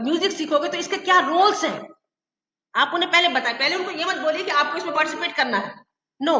म्यूजिक सीखोगे तो इसके क्या रोल्स हैं, आप उन्हें पहले बताएं. पहले उनको ये मत बोलिए कि आपको इसमें पार्टिसिपेट करना है. नो,